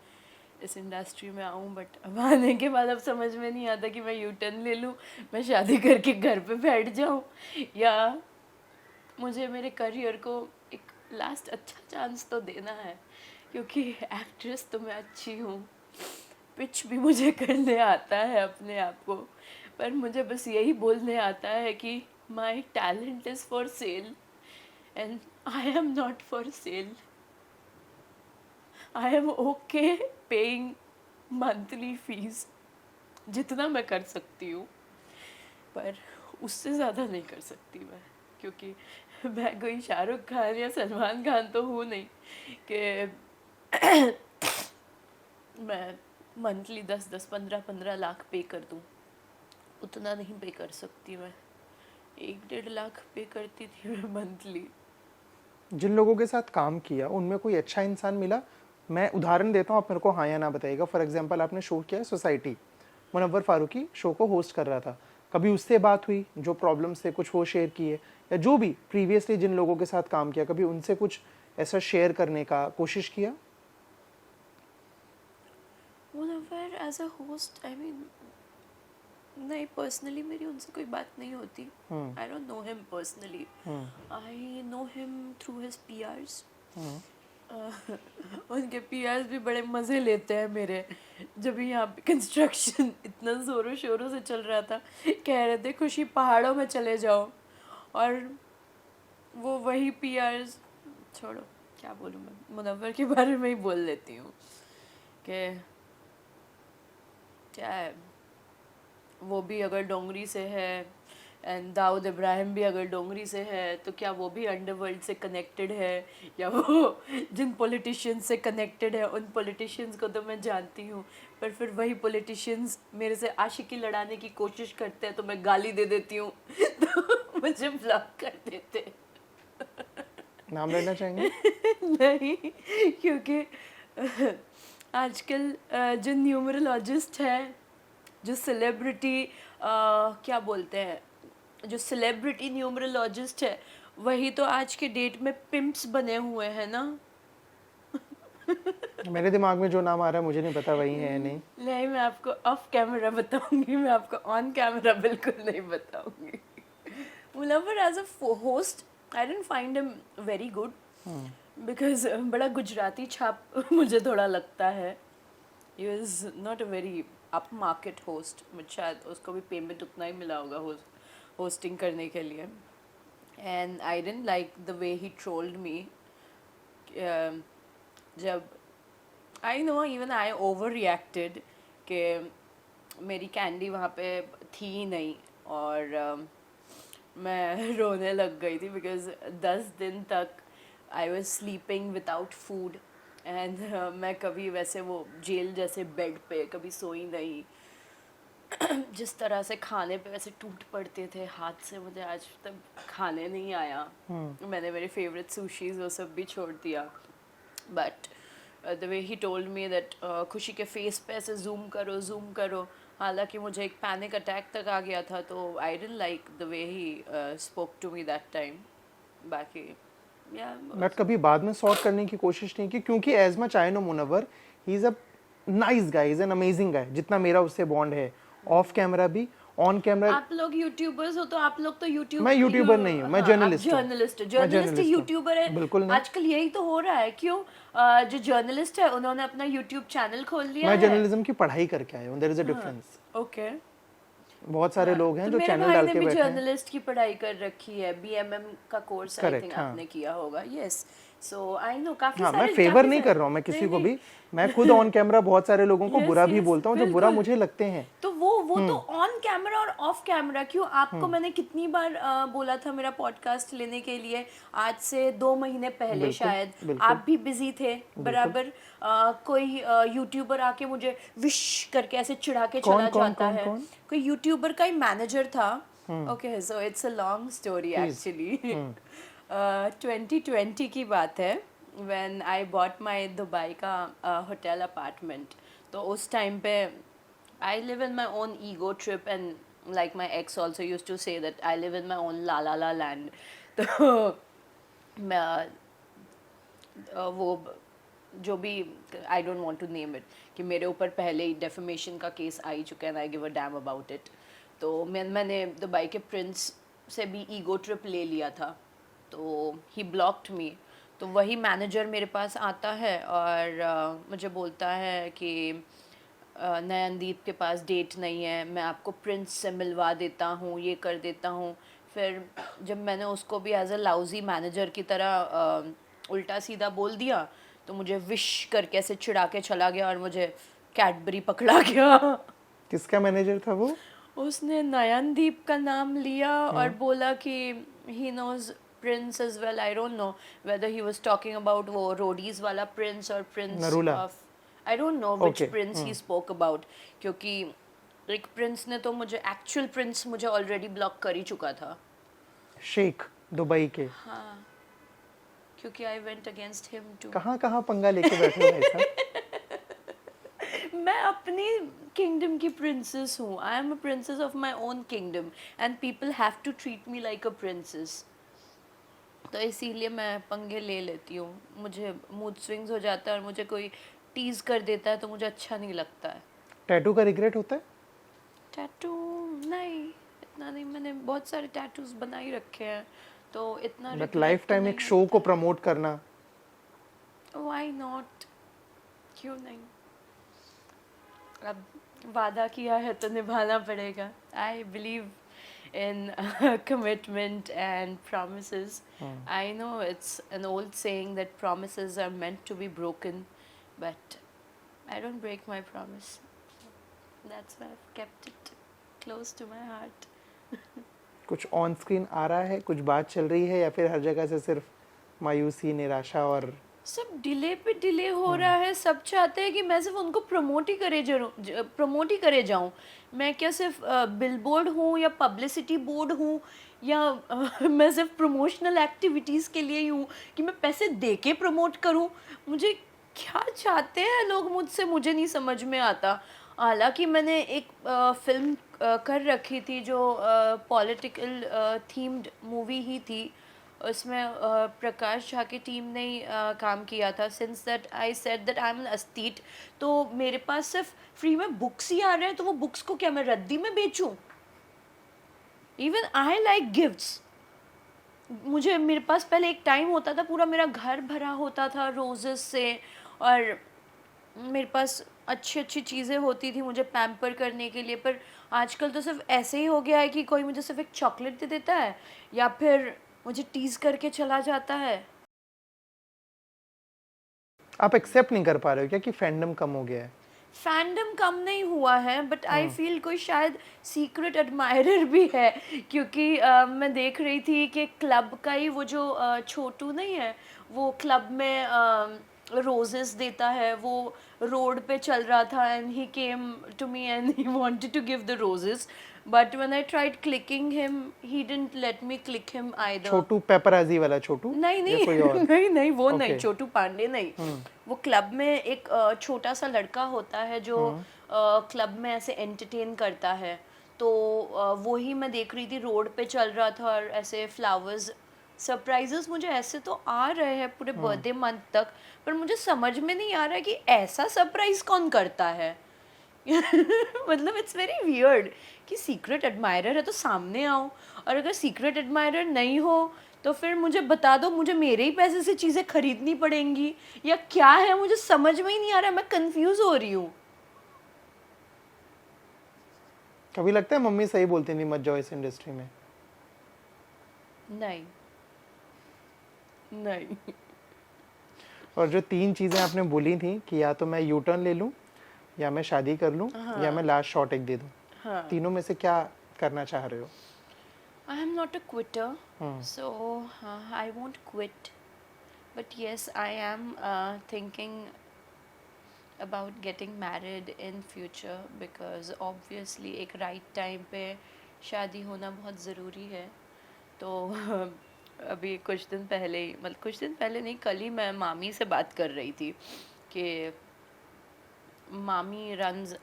इस इंडस्ट्री में आऊँ, बट अब आने के बाद अब समझ में नहीं आता कि मैं यू टर्न ले लूँ, मैं शादी करके घर पे बैठ जाऊँ, या मुझे मेरे करियर को एक लास्ट अच्छा चांस तो देना है, क्योंकि एक्ट्रेस तो मैं अच्छी हूँ, पिच भी मुझे करने आता है अपने आप को, पर मुझे बस यही बोलने आता है कि my talent is for sale, and I am not for sale. I am okay paying monthly fees जितना मैं कर सकती हूँ, पर उससे ज़्यादा नहीं कर सकती मैं, क्योंकि मैं कोई शाहरुख खान या सलमान खान तो हूँ नहीं कि मैं मंथली 10-15 लाख पे कर दूँ। उतना नहीं पे कर सकती मैं। 1-1.5 लाख पे करती थी मैं मंथली। जिन लोगों के साथ काम किया उनमें कोई अच्छा इंसान मिला? मैं उदाहरण देता हूँ, आप मेरे को हाँ या ना बताइएगा। फॉर एग्जांपल, आपने शो किया सोसाइटी, मुनव्वर फारूकी शो को होस्ट कर रहा था, कभी उससे बात हुई, जो प्रॉब्लम्स थे कुछ वो शेयर किए, या जो भी प्रीवियसली जिन लोगों के साथ काम किया कभी उनसे कुछ ऐसा शेयर करने का कोशिश किया? Munawar as a host, I mean, नहीं, पर्सनली मेरी उनसे कोई बात नहीं होती। I don't know him personally, I know him through his PRs. उनके पीआरस भी बड़े मज़े लेते हैं मेरे। जब यहाँ पे कंस्ट्रक्शन इतना ज़ोरों शोरों से चल रहा था, कह रहे थे खुशी पहाड़ों में चले जाओ, और वो वही पीआरस, छोड़ो क्या बोलूँ मैं, मुनव्वर के बारे में ही बोल लेती हूँ कि क्या है, वो भी अगर डोंगरी से है एंड दाऊद इब्राहिम भी अगर डोंगरी से है, तो क्या वो भी अंडरवर्ल्ड से कनेक्टेड है, या वो जिन पॉलिटिशियंस से कनेक्टेड है उन पॉलिटिशियंस को तो मैं जानती हूँ, पर फिर वही पॉलिटिशियंस मेरे से आशिकी लड़ाने की कोशिश करते हैं तो मैं गाली दे देती हूँ तो मुझे ब्लॉक कर देते हैं। नाम लेना चाहेंगे? नहीं, क्योंकि आजकल जो न्यूमरोलॉजिस्ट है, जो सेलिब्रिटी क्या बोलते हैं, जो सेलिब्रिटी न्यूमरोलॉजिस्ट है, वही तो आज के डेट में पिम्प्स बने हुए हैं ना। मेरे दिमाग में जो नाम आ रहा है मुझे नहीं पता वही है या नहीं। नहीं, मैं आपको ऑफ कैमरा बताऊंगी, मैं आपको ऑन कैमरा बिल्कुल नहीं बताऊंगी। Munawar as a host, I didn't find him very good, because बड़ा गुजराती छाप मुझे थोड़ा लगता है। He was not a very upmarket host, मुझे शायद उसको भी पेमेंट उतना ही मिला होगा होस्टिंग करने के लिए। And I didn't like the way he trolled me. जब I know, even I overreacted कि मेरी कैंडी वहाँ पे थी ही नहीं, और मैं रोने लग गई थी, बिकॉज 10 दिन तक I was sleeping without food, and मैं कभी वैसे वो जेल जैसे बेड पे कभी सोई नहीं। जिस तरह से खाने पे वैसे टूट पड़ते थे हाथ से, मुझे आज तक खाने नहीं आया। मैंने मेरे फेवरेट सुशीज वो सब भी छोड़ दिया, but the way he told me that खुशी के फेस पे ऐसे जूम करो, हालांकि मुझे एक पैनिक अटैक तक आ गया था, तो I didn't like the way he spoke to me that time. बाकी बट कभी बाद में सॉर्ट करने की कोशिश नहीं की? क्योंकि as much I know Munawar, he is a nice guy, is an amazing guy, जितना मेरा उससे बॉन्ड है, ऑफ कैमरा भी ऑन कैमरा। आप लोग यूट्यूबर्स हो, तो आप लोग तो यूट्यूब, मैं यूट्यूबर नहीं हूँ, मैं जर्नलिस्ट हूँ। जर्नलिस्ट यूट्यूबर है। बिल्कुल नहीं। आजकल यही तो हो रहा है, क्यों? जो जर्नलिस्ट है उन्होंने अपना यूट्यूब चैनल खोल लिया मैं है। जर्नलिज्म की पढ़ाई करके आया हूँ, there is a difference. Okay, बहुत सारे लोग हैं जो मेरे चैनल भाई डाल ने के भी बैठे हैं। जर्नलिस्ट की पढ़ाई कर रखी है, बीएमएम का कोर्स आई Correct, थिंक हाँ। आपने किया होगा। यस, सो आई नो काफी हाँ, सारे, मैं फेवर नहीं कर रहा हूँ मैं किसी को भी, मैं खुद ऑन कैमरा बहुत सारे लोगों को बुरा भी बोलता हूँ जो बुरा मुझे लगते हैं। तो वो तो ऑन कैमरा और ऑफ कैमरा, क्यों? आपको मैंने कितनी बार बोला था मेरा पॉडकास्ट लेने के लिए, आज से 2 महीने पहले बिल्कुल, शायद। बिल्कुल। आप भी बिजी थे बराबर। कोई यूट्यूबर आके मुझे विश करके ऐसे चिढ़ा के कौन, चला कौन, जाता कौन, है। कौन? कोई यूट्यूबर का ही मैनेजर था। Okay, so it's a long story actually. 2020 की बात है, when I bought my Dubai का होटल अपार्टमेंट। तो उस टाइम पे I live in my own ego trip, and like my ex also use to say that I live in my own la la la land. तो मैं वो जो भी, I don't want to name it, कि मेरे ऊपर पहले ही defamation का केस आ ही चुका है, and I give a damn about it. तो मैंने दुबई के प्रिंस से भी ईगो ट्रिप ले लिया था, तो ही ब्लॉक्ड मी। तो वही मैनेजर मेरे पास आता है और मुझे बोलता है कि नयनदीप के पास डेट नहीं है, मैं आपको प्रिंस से मिलवा देता हूँ, ये कर देता हूँ। फिर जब मैंने उसको भी एज अ लाउजी मैनेजर की तरह उल्टा सीधा बोल दिया तो मुझे विश करके ऐसे चिढ़ा के चला गया और मुझे कैडबरी पकड़ा गया। किसका मैनेजर था वो? उसने नयनदीप का नाम लिया और बोला कि he knows Prince as well. I don't know whether he was talking about वो रोडीज वाला प्रिंस और Prince Narula. Of, I don't know which Okay, prince he spoke about, क्योंकि एक प्रिंस ने तो मुझे, एक्चुअल प्रिंस मुझे ऑलरेडी ब्लॉक कर ही चुका था। शेख दुबई के। हाँ, क्योंकि I went against him too. कहाँ पंगा लेके बैठे हो भाई साहब? मैं अपनी किंगडम की प्रिंसेस हूँ। I am a princess of my own kingdom and people have to treat me like a princess. तो इसीलिए मैं पंगे ले लेती हूँ। मुझे मूड स्विंग्स हो जाता है और मुझे कोई टीज कर देता है तो मुझे अच्छा नहीं लगता है। टैटू का रिग्रेट होता है? टैटू नहीं, इतना नहीं। मैंने बहुत सारे टैटूज बना ही रखे हैं तो इतना बट लाइफ टाइम एक शो को प्रमोट करना। व्हाई नॉट, क्यों नहीं। अब वादा किया है तो निभाना पड़ेगा। I believe in commitment and promises. I know it's an old saying that promises are meant to be broken, but I don't break my promise. That's why I've kept it close to my heart. कुछ on screen आ रहा है, कुछ बात चल रही है, या फिर हर जगह से सिर्फ मायूसी, निराशा और सब डिले पे डिले हो रहा है। सब चाहते हैं कि मैं सिर्फ उनको प्रमोट ही करे जाऊं। मैं क्या सिर्फ बिलबोर्ड हूँ या पब्लिसिटी बोर्ड हूँ, या मैं सिर्फ प्रमोशनल एक्टिविटीज़ के लिए ही हूँ कि मैं पैसे दे के प्रमोट करूँ। मुझे क्या चाहते हैं लोग मुझसे, मुझे नहीं समझ में आता। हालांकि मैंने एक फिल्म कर रखी थी जो पॉलिटिकल थीम्ड मूवी ही थी। उसमें प्रकाश झा की टीम ने ही काम किया था। Since that I said that I am an aesthete, तो मेरे पास सिर्फ फ्री में बुक्स ही आ रहे हैं तो वो बुक्स को क्या मैं रद्दी में बेचूं? Even I like gifts. मुझे, मेरे पास पहले एक टाइम होता था पूरा मेरा घर भरा होता था रोजेस से, और मेरे पास अच्छी अच्छी चीज़ें होती थी मुझे पैम्पर करने के लिए। पर आजकल तो सिर्फ ऐसे ही हो गया है कि कोई मुझे सिर्फ एक चॉकलेट दे देता है या फिर मुझे टीज करके चला जाता है। आप एक्सेप्ट नहीं कर पा रहे हो क्या कि फैंडम कम हो गया है? फैंडम कम नहीं हुआ है, बट आई फील कोई शायद सीक्रेट एडमायरर भी है, क्योंकि मैं देख रही थी कि क्लब का ही वो जो छोटू नहीं है, वो क्लब में रोजेस देता है। वो रोड पे चल रहा था and he came to me and he wanted to give the roses, but when I tried clicking him he didn't let me click him either. Chhotu paparazzi वाला छोटू? नहीं या कोई और? नहीं वो Okay. नहीं, छोटू पांडे नहीं। वो क्लब में एक छोटा सा लड़का होता है जो क्लब में ऐसे एंटरटेन करता है। तो वो ही मैं देख रही थी, रोड पे चल रहा था और ऐसे फ्लावर्स सरप्राइजेस मुझे ऐसे तो आ रहे हैं पूरे बर्थडे मंथ तक, पर मुझे समझ में नहीं आ रहा है कि ऐसा सरप्राइज कौन करता है। मतलब इट्स वेरी वियर्ड कि सीक्रेट एडमायरर है तो सामने आओ, और अगर सीक्रेट एडमायरर नहीं हो तो फिर मुझे बता दो, मुझे मेरे ही पैसे से चीज़ें खरीदनी पड़ेंगी या क्या है, मुझे समझ में ही नहीं आ रहा है। मैं कंफ्यूज हो रही हूँ। कभी लगता है मम्मी सही बोलती नहीं, मत जाओ इस इंडस्ट्री में? नहीं नहीं। और जो 3 चीजें आपने बोली थी कि या तो मैं यू टर्न ले लूं, या मैं शादी कर लूं, या मैं लास्ट शॉट एक दे दूं, हाँ। तीनों में से क्या करना चाह रहे हो? I am not a quitter, so I won't quit. But yes, I am thinking about getting married in future because obviously एक right time पे शादी होना बहुत ज़रूरी है। तो अभी कुछ दिन पहले ही, मतलब कुछ दिन पहले नहीं, कल ही मैं मामी से बात कर रही थी कि मामी रन्स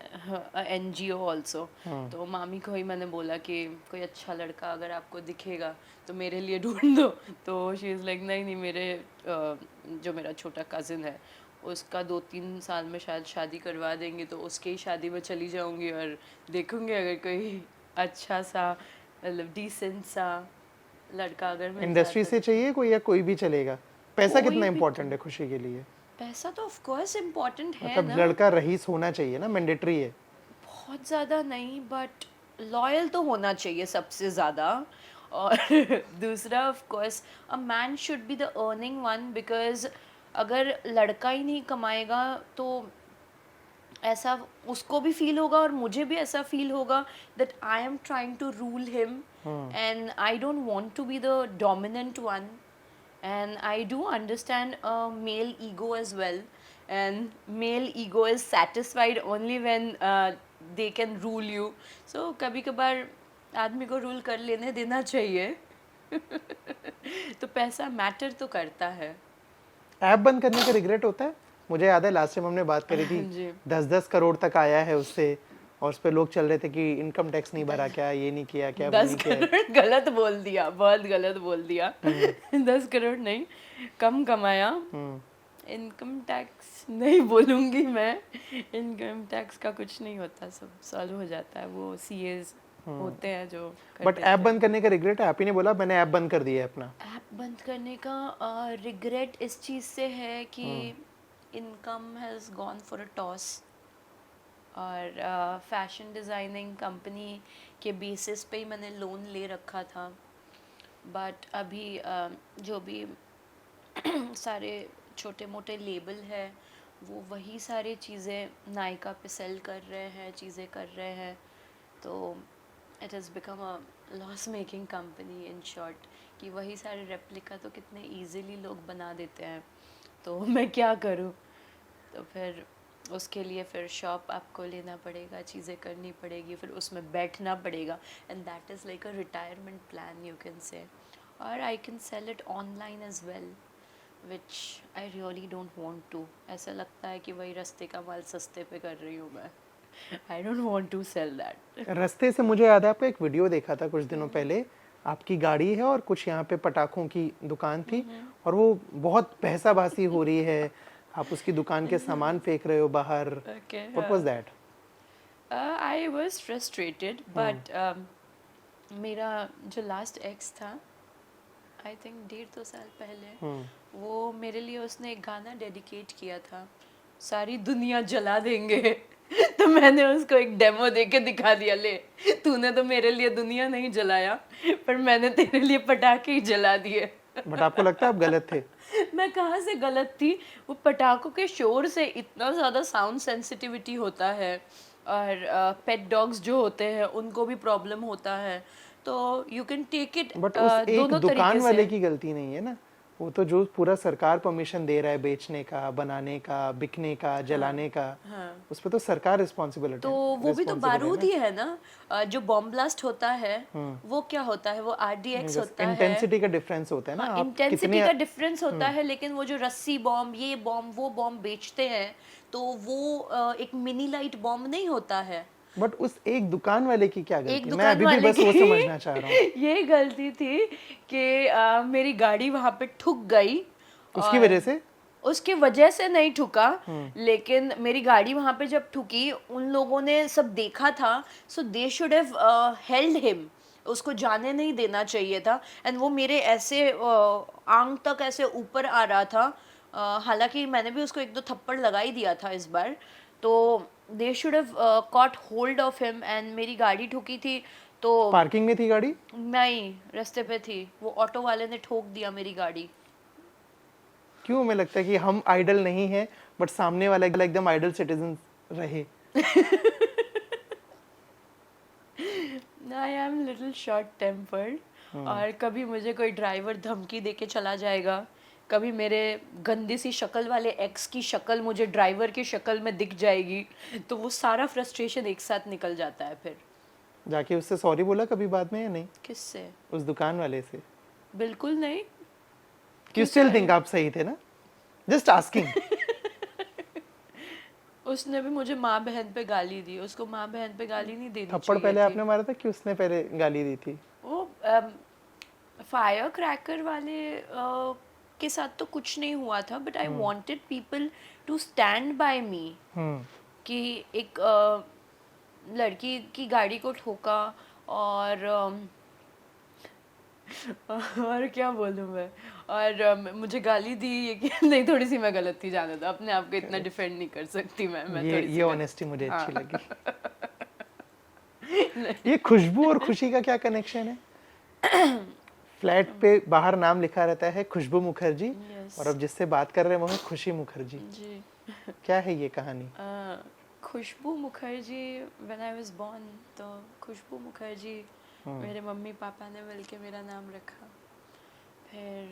NGO ऑल्सो। तो मामी को ही मैंने बोला कि कोई अच्छा लड़का अगर आपको दिखेगा तो मेरे लिए ढूंढ दो। तो शी इज़ लाइक नहीं, मेरे जो मेरा छोटा कज़न है उसका 2-3 साल में शायद शादी करवा देंगे, तो उसके ही शादी में चली जाऊंगी और देखूंगी अगर कोई अच्छा सा, मतलब डिसेंट सा लड़का अगर मिल इंडस्ट्री जाता से चाहिए कोई, या कोई भी चलेगा? पैसा कोई कितना भी इम्पोर्टेंट है खुशी के लिए? पैसा तो ऑफ कोर्स इम्पोर्टेंट है मतलब ना, लड़का रईस होना चाहिए ना, मैंडेटरी है। बहुत ज़्यादा नहीं, बट लॉयल तो होना चाहिए सबसे ज़्यादा। और दूसरा of course a man should be the earning one, because अगर लड़का ही नहीं कमाएगा तो ऐसा उसको भी फील होगा और मुझे भी ऐसा फील होगा that I am trying to rule him and I don't want to be the dominant one. And I do understand a male ego as well, and male ego is satisfied only when they can rule you. So कभी कभार आदमी को rule कर लेने देना चाहिए. तो पैसा मैटर तो करता है. ऐप बंद करने का रिग्रेट होता है? मुझे याद है लास्ट टाइम हमने बात करी जी. थी 10-10 करोड़ तक आया है उससे, और उस पे लोग चल रहे थे कि इनकम टैक्स नहीं भरा, क्या ये नहीं किया, क्या वो 10 नहीं किया. करोड़ गलत बोल दिया, बहुत गलत बोल दिया. 10 करोड़ नहीं, कम कमाया. इनकम टैक्स नहीं बोलूँगी मैं, इनकम टैक्स का कुछ नहीं होता, सब सॉल्व हो जाता है. वो सीएज होते हैं जो बट ऐप बंद करने का रिग्रेट है? आप ही ने बोला मैंने ऐप बंद कर दिया है अपना. ऐप बंद करने का रिग्रेट इस चीज़ से है कि income has gone for a toss. और फैशन डिज़ाइनिंग कंपनी के बेसिस पे ही मैंने लोन ले रखा था. बट अभी जो भी सारे छोटे मोटे लेबल है वो वही सारी चीज़ें नायका पे सेल कर रहे हैं, चीज़ें कर रहे हैं. तो it has become a loss making company in short, कि वही सारे रेप्लिका तो कितने इजीली लोग बना देते हैं. तो मैं क्या करूं? तो फिर उसके लिए फिर शॉप आपको लेना पड़ेगा, चीज़ें करनी पड़ेगी, फिर उसमें बैठना पड़ेगा. And that is like a retirement plan you can say. और I can sell it online as well, which I really don't want to. ऐसा लगता है कि वही रास्ते का माल सस्ते पे कर रही हूँ मैं. I don't want to sell that. रास्ते से मुझे याद है, आपका एक वीडियो देखा था कुछ दिनों पहले, आपकी गाड़ी है और कुछ यहाँ पे पटाखों की दुकान थी और वो बहुत बहसाबासी हो रही है, आप उसकी दुकान के सामान फेंक रहे हो बाहर. What was that? I was frustrated, but मेरा जो लास्ट एक्स था, आई थिंक 1.5-2 साल पहले, वो मेरे लिए उसने एक गाना डेडिकेट किया था, सारी दुनिया जला देंगे. तो मैंने उसको एक डेमो दे के दिखा दिया, ले तूने तो मेरे लिए दुनिया नहीं जलाया, पर मैंने तेरे लिए पटाखे ही जला दिए. बट आपको लगता है आप गलत थे? मैं कहाँ से गलत थी? वो पटाखों के शोर से इतना ज़्यादा साउंड सेंसिटिविटी होता है, और पेट डॉग्स जो होते हैं उनको भी प्रॉब्लम होता है. तो you can take it but उस एक दोनों दुकान तरीके वाले से. की गलती नहीं है ना, वो तो जो पूरा सरकार परमिशन दे रहा है बेचने का, बनाने का, बिकने का, जलाने का, उस पे तो सरकार रिस्पॉन्सिबल है. तो वो भी तो बारूद ही है ना. जो बॉम्ब ब्लास्ट होता है वो क्या होता है? वो आरडीएक्स होता है. इंटेंसिटी का डिफरेंस होता है ना, आप इंटेंसिटी का डिफरेंस होता है. लेकिन वो जो रस्सी बॉम्ब, ये बॉम्ब, वो बॉम्ब बेचते हैं, तो वो एक मिनी लाइट बॉम्ब नहीं होता है. बट उस एक दुकान वाले की क्या गलती? एक मैं दुकान अभी भी वाले बस वो की समझना चाह रहा हूँ. ये गलती थी कि मेरी गाड़ी वहां पे ठुक गई. उसकी वजह से? उसकी वजह से नहीं ठुका, लेकिन मेरी गाड़ी वहां पे जब ठुकी, उन लोगों ने सब देखा था, so they should have held him. उसको जाने नहीं देना चाहिए था. एंड वो मेरे ऐसे आंख तक ऐसे ऊपर आ रहा था. हालांकि मैंने भी उसको 1-2 थप्पड़ लगा ही दिया था इस बार. तो दे should have caught hold of him. And मेरी गाड़ी ठुकी थी तो पार्किंग में थी गाड़ी? नहीं, रास्ते पे थी. वो ऑटो वाले ने ठोक दिया मेरी गाड़ी. क्यों? हमें लगता है कि हम आइडल नहीं है, बट सामने वाला एकदम आइडल सिटीजन रहे. I am little short tempered. और कभी मुझे कोई ड्राइवर धमकी दे के चला जाएगा, कभी मेरे गंदी सी शक्ल वाले एक्स की शक्ल मुझे ड्राइवर की शक्ल में दिख जाएगी, तो वो सारा फ्रस्ट्रेशन एक साथ निकल जाता है. फिर जाके उससे सॉरी बोला कभी बाद में या नहीं? किससे? उस दुकान वाले से? बिल्कुल नहीं. You still think आप सही थे ना? Just asking. उसने भी मुझे माँ बहन पे गाली दी. उसको माँ बहन पे गाली नहीं देनी चाहिए. थप्पड़ पहले आपने मारा था कि उसने पहले गाली दी थी? वो फायर क्रैकर वाले के साथ तो कुछ नहीं हुआ था, but I wanted people to stand by me. कि एक लड़की की गाड़ी को ठोका और क्या बोलूँ मैं, और मुझे गाली दी. ये कि नहीं, थोड़ी सी मैं गलत थी, जाने दो. अपने आप को इतना डिफेंड नहीं कर सकती मैं. ये ऑनेस्टी मुझे अच्छी लगी. ये खुशबू और खुशी का क्या कनेक्शन है? फ्लैट पे बाहर नाम लिखा रहता है खुशबू मुखर्जी, Yes. और अब जिससे बात कर रहे हैं वो है खुशी मुखर्जी। जी क्या है ये कहानी? Khushboo Mukherjee when I was born, तो खुशबू मुखर्जी मेरे मम्मी पापा ने मिलके मेरा नाम रखा। फिर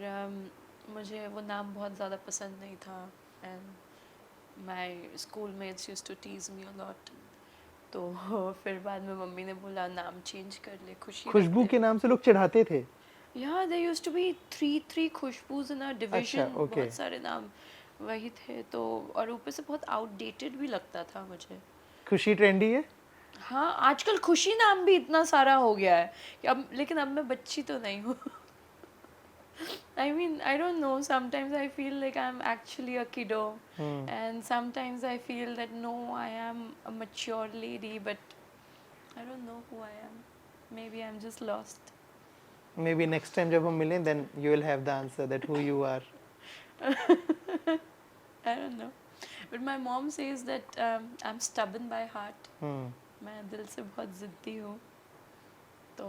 मुझे वो नाम बहुत ज़्यादा पसंद नहीं था, and my schoolmates used to tease me a lot. तो फिर बाद में मम्मी ने बोला नाम चेंज कर ले, खुशी रख खुशबू ले। के नाम से लोग चिढ़ाते थे। Yeah, there used to be three खुशबूज in our division. okay. बहुत सारे नाम वही थे, तो और ऊपर से बहुत आउटडेटेड भी लगता था मुझे। खुशी ट्रेंडी है। हाँ, आजकल खुशी नाम भी इतना सारा हो गया है कि अब, लेकिन अब मैं बच्ची तो नहीं हूँ। I mean, I don't know, sometimes I feel like I'm actually a kiddo, and sometimes I feel that no, I am a mature lady, but I don't know who I am. Maybe I'm just lost. Maybe next time जब हम मिलें then you will have the answer that who you are. I don't know. But my mom says that I'm stubborn by heart. मैं दिल से बहुत ज़िद्दी हूँ, तो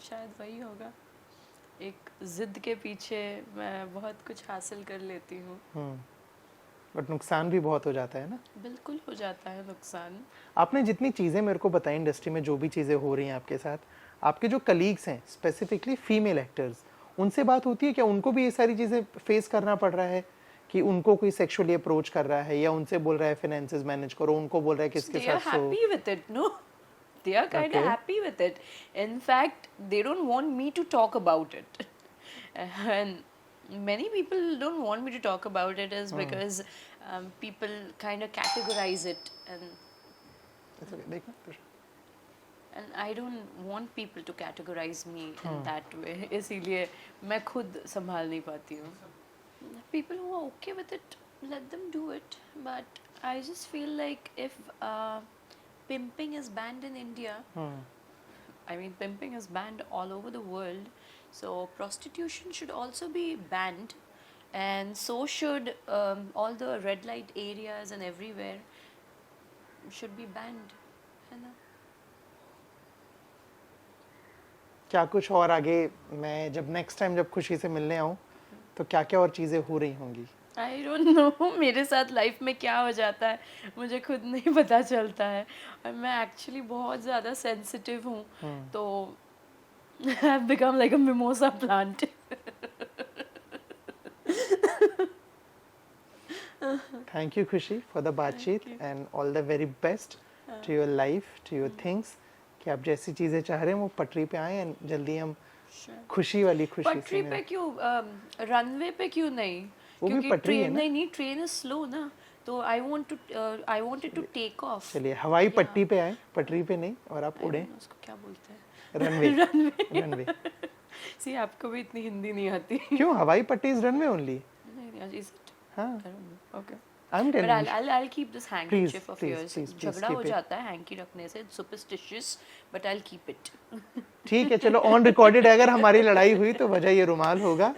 शायद वही होगा। एक ज़िद के पीछे मैं बहुत कुछ हासिल कर लेती हूँ। बट नुकसान भी बहुत हो जाता है ना। बिल्कुल हो जाता है नुकसान। आपने जितनी चीज़ें मेरे को बताई इंडस्ट्री में, जो भी चीज़ें हो रही हैं आपके साथ, आपके जो कलीग्स हैं स्पेसिफिकली फीमेल एक्टर्स, उनसे बात होती है क्या? उनको भी ये सारी चीज़ें फेस करना पड़ रहा है कि उनको कोई सेक्सुअली अप्रोच कर रहा है या उनसे बोल रहा है फाइनेंसेस मैनेज करो, उनको बोल रहा है किसके They are साथ सो? happy with it, no? They are kind of Okay. happy with it. In fact, they don't want me to talk about it. And many people don't want me to talk about it is because people kind of categorize it, It's okay, देखना। and I don't want people to categorize me in that way. इसीलिए मैं खुद संभाल नहीं पाती हूँ। People who are okay with it, let them do it. But I just feel like if pimping is banned in India, I mean pimping is banned all over the world, so prostitution should also be banned, and so should all the red light areas and everywhere should be banned, है ना? क्या कुछ और आगे, मैं जब next time जब खुशी से मिलने आऊँ तो क्या क्या और चीज़ें हो रही होंगी? आई डोंट नो, मेरे साथ लाइफ में क्या हो जाता है मुझे खुद नहीं पता चलता है, और मैं एक्चुअली बहुत ज़्यादा सेंसिटिव हूँ, तो I have become like a mimosa plant. Thank you Khushi for the बातचीत and all the very best to your life, to your things, कि आप जैसी चीज़ें चाह रहे हैं वो पटरी पे आए एंड जल्दी हम खुशी वाली खुशी पटरी पे क्यों, रनवे पे क्यों नहीं? वो भी क्योंकि पटरी है ट्रेन ना? नहीं, ट्रेन इज स्लो ना, तो I wanted to take off. चलिए हवाई पट्टी पे आए, पटरी पे नहीं, और आप उड़े उसको क्या बोलते हैं? रनवे। रनवे। रनवे। सी आपको भी इतनी हिंदी नहीं आती। क्यों, हवाई पट्टी इज रनवे ओनली? नहीं, is it? हाँ, I don't know. Okay. I am But telling I'll keep this handkerchief of please, yours. please, झगड़ा keep हो it. जाता है हैंकी रखने से, superstitious, but I'll keep it. ठीक है, चलो ऑन रिकॉर्डेड, अगर हमारी लड़ाई हुई तो वजह ये रुमाल होगा।